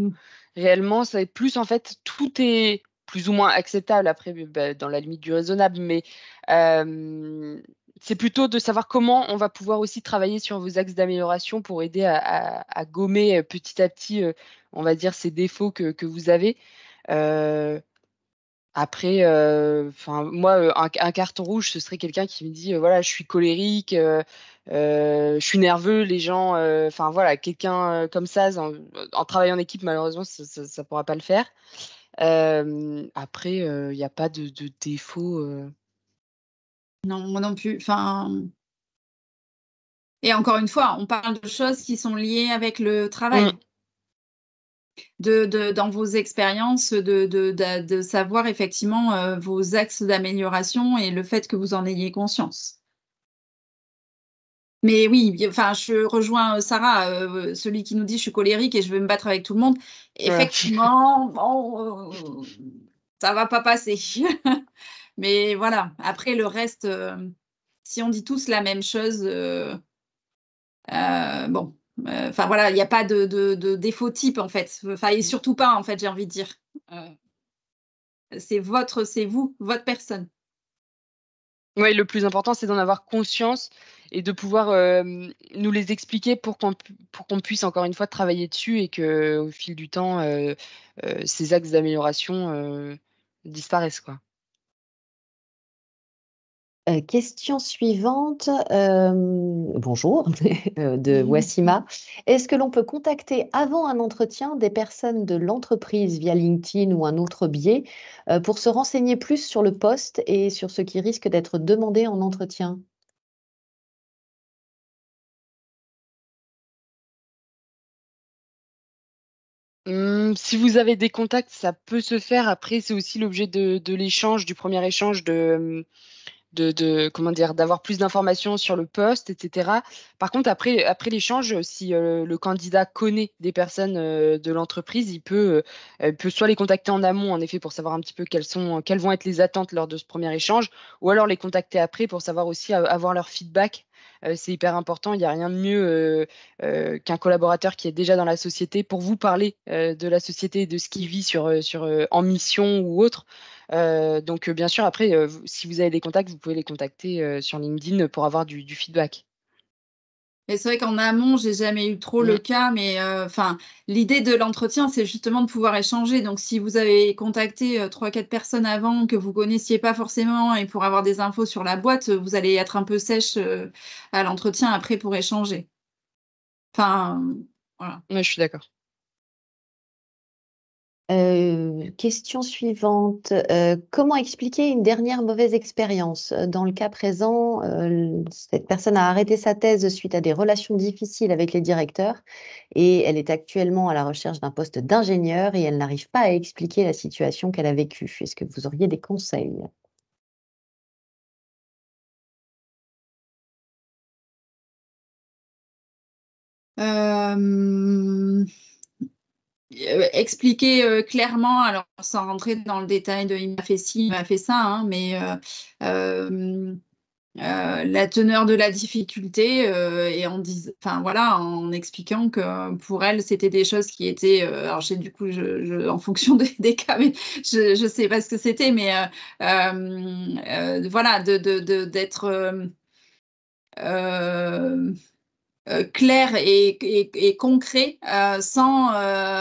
Réellement, ça va être plus, en fait, tout est plus ou moins acceptable après, dans la limite du raisonnable, mais c'est plutôt de savoir comment on va pouvoir aussi travailler sur vos axes d'amélioration pour aider à gommer petit à petit, on va dire, ces défauts que vous avez. Heu Après, moi, un carton rouge, ce serait quelqu'un qui me dit, voilà: «Je suis colérique, je suis nerveux, les gens», enfin voilà, quelqu'un, comme ça, en travaillant en équipe, malheureusement, ça pourra pas le faire. Après, il y a pas de défaut, Non, moi non plus. Enfin, et encore une fois, on parle de choses qui sont liées avec le Mmh. travail. Dans vos expériences, de savoir effectivement vos axes d'amélioration et le fait que vous en ayez conscience. Mais oui, enfin, je rejoins Sarah, celui qui nous dit je suis colérique et je veux me battre avec tout le monde. Ouais. Effectivement, bon, ça va pas passer. Mais voilà, après le reste, si on dit tous la même chose, bon, enfin voilà, il y a pas de défaut type en fait. Enfin et surtout pas en fait, j'ai envie de dire. Heu, c'est vous, votre personne. Ouais, le plus important, c'est d'en avoir conscience et de pouvoir, nous les expliquer pour qu'on puisse encore une fois travailler dessus et qu'au fil du temps, ces axes d'amélioration, disparaissent, quoi. Question suivante, bonjour, de Wassima. Est-ce que l'on peut contacter avant un entretien des personnes de l'entreprise via LinkedIn ou un autre biais, pour se renseigner plus sur le poste et sur ce qui risque d'être demandé en entretien? Si vous avez des contacts, ça peut se faire. Après, c'est aussi l'objet de l'échange, du premier échange comment dire, d'avoir plus d'informations sur le poste, etc. Par contre, après l'échange, si le candidat connaît des personnes de l'entreprise, il peut soit les contacter en amont, en effet, pour savoir un petit peu quelles vont être les attentes lors de ce premier échange, ou alors les contacter après pour savoir aussi avoir leur feedback. C'est hyper important. Il n'y a rien de mieux qu'un collaborateur qui est déjà dans la société pour vous parler de la société et de ce qu'il vit en mission ou autre. Donc, bien sûr, après, si vous avez des contacts, vous pouvez les contacter sur LinkedIn pour avoir du feedback. Et c'est vrai qu'en amont, j'ai jamais eu trop le cas, mais enfin, l'idée de l'entretien, c'est justement de pouvoir échanger. Donc, si vous avez contacté 3-4 personnes avant que vous connaissiez pas forcément et pour avoir des infos sur la boîte, vous allez être un peu sèche à l'entretien après pour échanger. Enfin, voilà. Ouais, je suis d'accord. Question suivante. Comment expliquer une dernière mauvaise expérience? Dans le cas présent, cette personne a arrêté sa thèse suite à des relations difficiles avec les directeurs et elle est actuellement à la recherche d'un poste d'ingénieur et elle n'arrive pas à expliquer la situation qu'elle a vécue. Est-ce que vous auriez des conseils? Expliquer clairement, alors sans rentrer dans le détail de il m'a fait ci, il m'a fait ça, hein, mais la teneur de la difficulté et enfin voilà, en expliquant que pour elle c'était des choses qui étaient, alors du coup en fonction des cas, mais je sais pas ce que c'était, mais voilà, d'être euh, clair et concret sans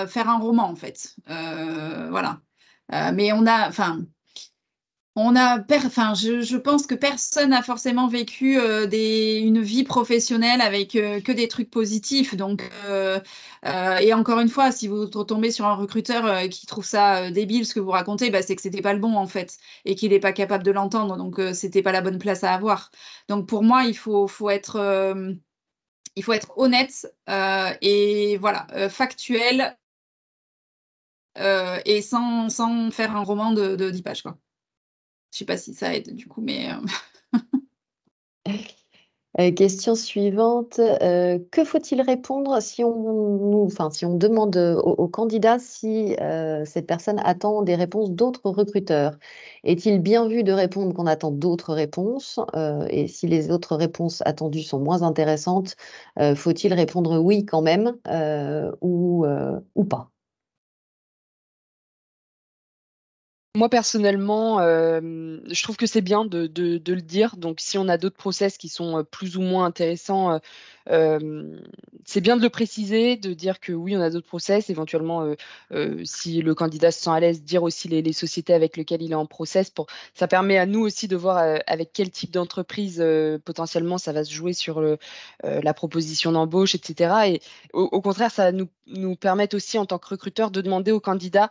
faire un roman en fait. Voilà. Mais enfin, je pense que personne n'a forcément vécu une vie professionnelle avec que des trucs positifs. Donc, et encore une fois, si vous tombez sur un recruteur qui trouve ça débile ce que vous racontez, bah, c'est que c'était pas le bon en fait et qu'il n'est pas capable de l'entendre. Donc, c'était pas la bonne place à avoir. Donc, pour moi, il faut être honnête et voilà, factuel et sans faire un roman de 10 pages, quoi. Je sais pas si ça aide du coup, mais Question suivante. Que faut-il répondre si on demande au candidat si cette personne attend des réponses d'autres recruteurs? Est-il bien vu de répondre qu'on attend d'autres réponses? Et si les autres réponses attendues sont moins intéressantes, faut-il répondre oui quand même ou pas? Moi, personnellement, je trouve que c'est bien de le dire. Donc, si on a d'autres process qui sont plus ou moins intéressants, c'est bien de le préciser, de dire que oui, on a d'autres process. Éventuellement, si le candidat se sent à l'aise, dire aussi les sociétés avec lesquelles il est en process. Ça permet à nous aussi de voir avec quel type d'entreprise potentiellement ça va se jouer sur la proposition d'embauche, etc. Et au contraire, ça va nous permettre aussi en tant que recruteur de demander au candidat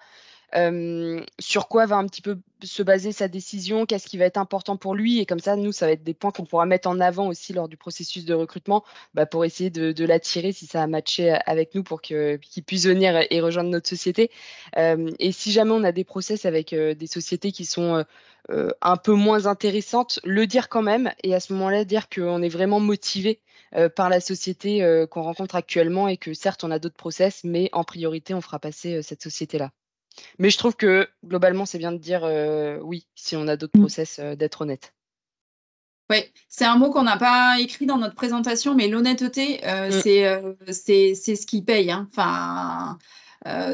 sur quoi va un petit peu se baser sa décision, qu'est-ce qui va être important pour lui. Et comme ça, nous, ça va être des points qu'on pourra mettre en avant aussi lors du processus de recrutement pour essayer de l'attirer si ça a matché avec nous pour qu'il puisse venir et rejoindre notre société. Et si jamais on a des process avec des sociétés qui sont un peu moins intéressantes, le dire quand même et à ce moment-là, dire qu'on est vraiment motivé par la société qu'on rencontre actuellement et que certes, on a d'autres process, mais en priorité, on fera passer cette société-là. Mais je trouve que globalement, c'est bien de dire oui, si on a d'autres process, d'être honnête. oui, c'est un mot qu'on n'a pas écrit dans notre présentation, mais l'honnêteté, c'est ce qui paye, hein. Enfin,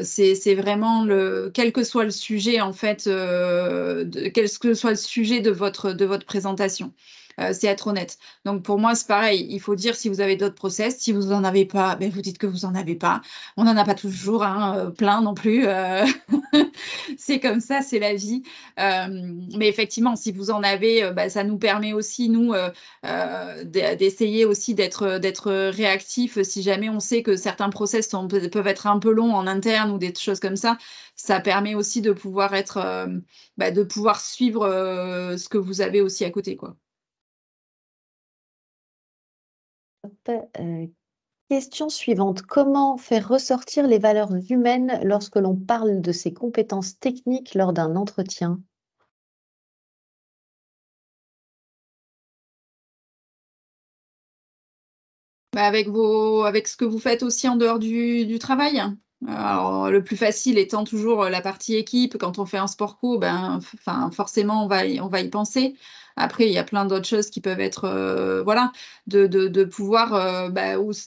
c'est vraiment quel que soit le sujet en fait, quel que soit le sujet de votre présentation. C'est être honnête. Donc pour moi, c'est pareil. Il faut dire si vous avez d'autres process. Si vous n'en avez pas, ben vous dites que vous n'en avez pas. On n'en a pas toujours hein, plein non plus. C'est comme ça, c'est la vie. Mais effectivement, si vous en avez, ça nous permet aussi, nous, d'essayer aussi d'être réactifs. Si jamais on sait que certains process peuvent être un peu longs en interne ou des choses comme ça permet aussi de pouvoir de pouvoir suivre ce que vous avez aussi à côté, quoi. Euh, Question suivante. Comment faire ressortir les valeurs humaines lorsque l'on parle de ses compétences techniques lors d'un entretien? Bah, avec ce que vous faites aussi en dehors du travail. Alors, le plus facile étant toujours la partie équipe. Quand on fait un sport co, ben, forcément, on va y penser. Après, il y a plein d'autres choses qui peuvent être, voilà, de pouvoir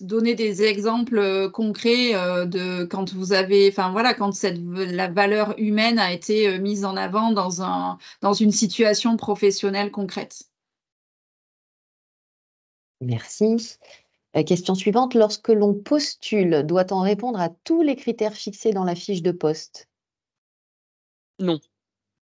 donner des exemples concrets de quand vous avez, enfin voilà, quand la valeur humaine a été mise en avant dans une situation professionnelle concrète. Merci. Question suivante. Lorsque l'on postule, doit-on répondre à tous les critères fixés dans la fiche de poste? Non.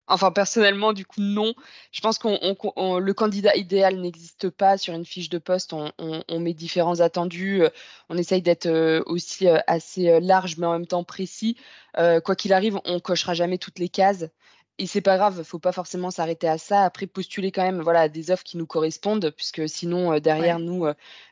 Enfin, personnellement, du coup, non. Je pense le candidat idéal n'existe pas sur une fiche de poste. On met différents attendus. On essaye d'être aussi assez large, mais en même temps précis. Quoi qu'il arrive, on cochera jamais toutes les cases. Et c'est pas grave, faut pas forcément s'arrêter à ça. Après, postuler quand même, voilà, à des offres qui nous correspondent, puisque sinon, derrière Ouais. nous,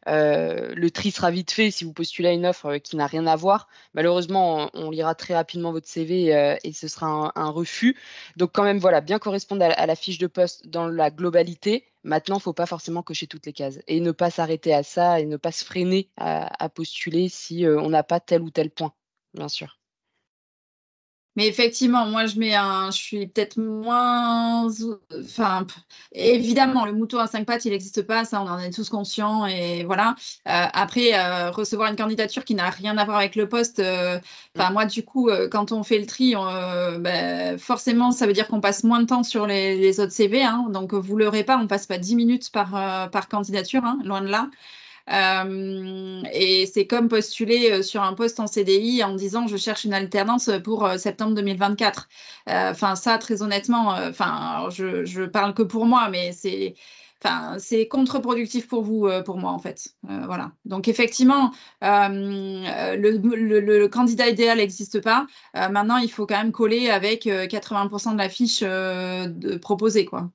le tri sera vite fait si vous postulez à une offre qui n'a rien à voir. Malheureusement, on lira très rapidement votre CV et ce sera un refus. Donc quand même, voilà, bien correspondre à la fiche de poste dans la globalité. Maintenant, il ne faut pas forcément cocher toutes les cases et ne pas s'arrêter à ça et ne pas se freiner à postuler si, on n'a pas tel ou tel point, bien sûr. Mais effectivement, moi, je suis peut-être moins, enfin, évidemment, le mouton à cinq pattes, il n'existe pas, ça, on en est tous conscients, et voilà. Après, recevoir une candidature qui n'a rien à voir avec le poste, Mmh. moi, du coup, quand on fait le tri, ben, forcément, ça veut dire qu'on passe moins de temps sur les autres CV, hein. Donc, vous l'aurez pas, on passe pas 10 minutes par candidature, hein, loin de là. Et c'est comme postuler sur un poste en CDI en disant je cherche une alternance pour septembre 2024. Enfin, ça, très honnêtement, je parle que pour moi, mais c'est contre-productif pour vous, pour moi, en fait. Voilà. Donc, effectivement, le candidat idéal n'existe pas. Maintenant, il faut quand même coller avec 80% de la fiche proposée, quoi.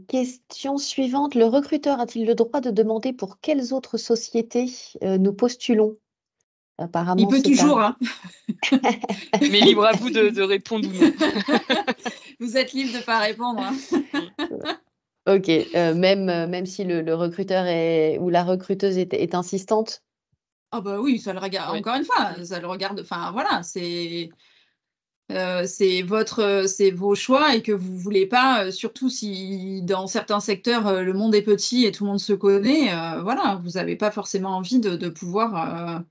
Question suivante. Le recruteur a-t-il le droit de demander pour quelles autres sociétés nous postulons? Il Apparemment, peut c'est un. toujours, hein. Mais libre à vous de répondre ou non. Vous êtes libre de ne pas répondre, hein. Mmh. Ok, même si le recruteur ou la recruteuse est insistante. Ah bah oui, ça le regarde. Oui. Encore une fois, Mmh. ça le regarde. Enfin voilà, c'est vos choix et que vous voulez pas, surtout si dans certains secteurs le monde est petit et tout le monde se connaît. Voilà, vous n'avez pas forcément envie de pouvoir.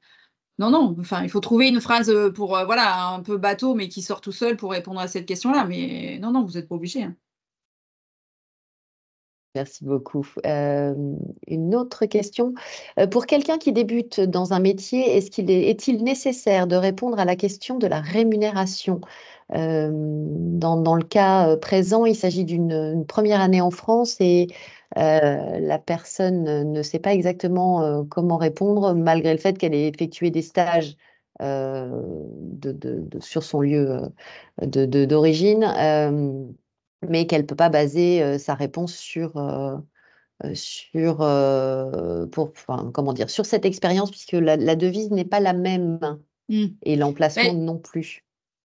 Non, non. Enfin, il faut trouver une phrase pour voilà un peu bateau, mais qui sort tout seul pour répondre à cette question-là. Mais non, non, vous n'êtes pas obligé, hein. Merci beaucoup. Une autre question. Pour quelqu'un qui débute dans un métier, est-il nécessaire de répondre à la question de la rémunération? Dans le cas présent, il s'agit d'une première année en France et la personne ne sait pas exactement comment répondre, malgré le fait qu'elle ait effectué des stages sur son lieu d'origine. Mais qu'elle ne peut pas baser sa réponse enfin, comment dire, sur cette expérience, puisque la devise n'est pas la même Mm. et l'emplacement Mais non plus.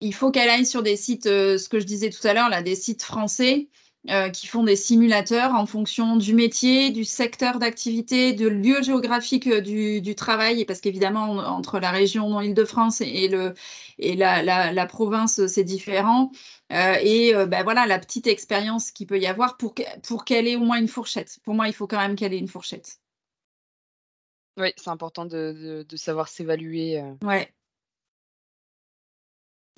il faut qu'elle aille sur des sites, ce que je disais tout à l'heure, là, des sites français qui font des simulateurs en fonction du métier, du secteur d'activité, du lieu géographique du travail, et parce qu'évidemment, entre la région Île-de-France et la province, c'est différent. Ben voilà, la petite expérience qu'il peut y avoir pour qu'elle ait au moins une fourchette. Pour moi, il faut quand même qu'elle ait une fourchette. Oui, c'est important de savoir s'évaluer. Ouais.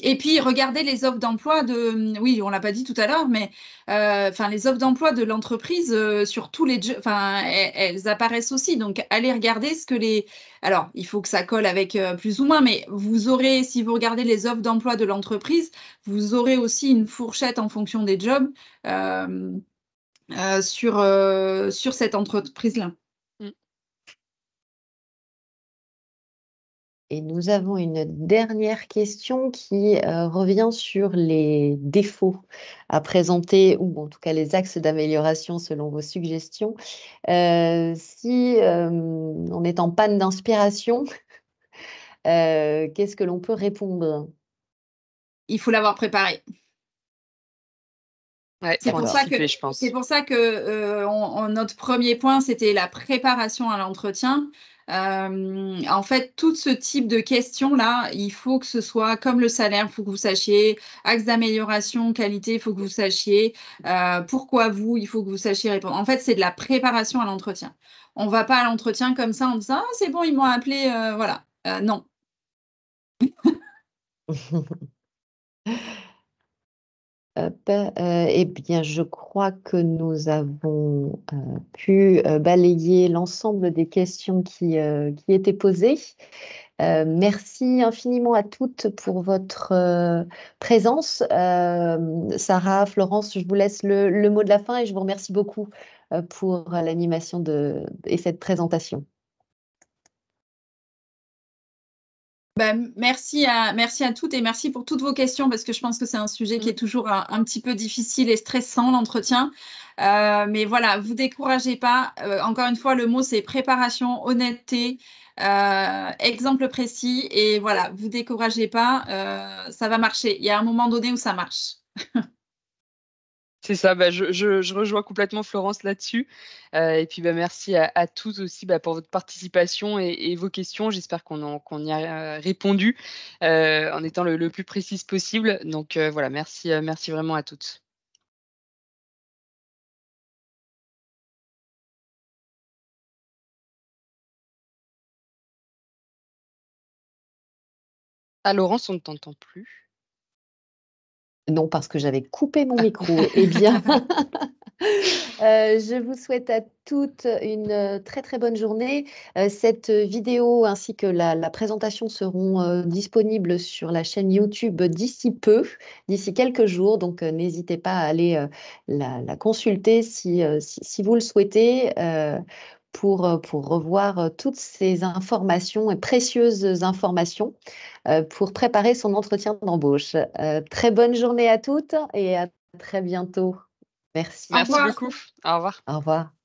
Et puis, regardez les offres d'emploi oui, on l'a pas dit tout à l'heure, mais les offres d'emploi de l'entreprise sur tous les enfin, elles apparaissent aussi. Donc, allez regarder ce que les. Alors, il faut que ça colle avec plus ou moins, mais vous aurez, si vous regardez les offres d'emploi de l'entreprise, vous aurez aussi une fourchette en fonction des jobs euh, sur cette entreprise-là. Mmh. Et nous avons une dernière question qui revient sur les défauts à présenter, ou en tout cas les axes d'amélioration selon vos suggestions. Si on est en panne d'inspiration, qu'est-ce que l'on peut répondre? Il faut l'avoir préparé. Ouais, C'est pour pour ça que, anticiper, je pense. c'est pour ça que notre premier point, c'était la préparation à l'entretien. En fait, tout ce type de questions-là, il faut que ce soit comme le salaire, il faut que vous sachiez, axe d'amélioration, qualité, il faut que vous sachiez, pourquoi vous, il faut que vous sachiez répondre. En fait, c'est de la préparation à l'entretien. On ne va pas à l'entretien comme ça en disant, ah, c'est bon, ils m'ont appelé, voilà. Non. Eh bien, je crois que nous avons pu balayer l'ensemble des questions qui étaient posées. Merci infiniment à toutes pour votre présence. Sarah, Florence, je vous laisse le mot de la fin et je vous remercie beaucoup pour l'animation et cette présentation. Merci à toutes et merci pour toutes vos questions parce que je pense que c'est un sujet qui est toujours un petit peu difficile et stressant, l'entretien. Mais voilà, vous découragez pas. Encore une fois, le mot c'est préparation, honnêteté, exemple précis et voilà, vous découragez pas, ça va marcher. Il y a un moment donné où ça marche. C'est ça, je rejoins complètement Florence là-dessus. Et puis merci à tous aussi pour votre participation et vos questions. J'espère qu'on y a répondu en étant le plus précise possible. Donc voilà, merci vraiment à toutes. Ah Laurence, on ne t'entend plus. Non, parce que j'avais coupé mon micro. Eh bien, je vous souhaite à toutes une très très bonne journée. Cette vidéo ainsi que la présentation seront disponibles sur la chaîne YouTube d'ici peu, d'ici quelques jours. Donc, n'hésitez pas à aller la consulter si vous le souhaitez. Pour revoir toutes ces informations et précieuses informations pour préparer son entretien d'embauche. Très bonne journée à toutes et à très bientôt. Merci. Merci beaucoup. Au revoir. Au revoir.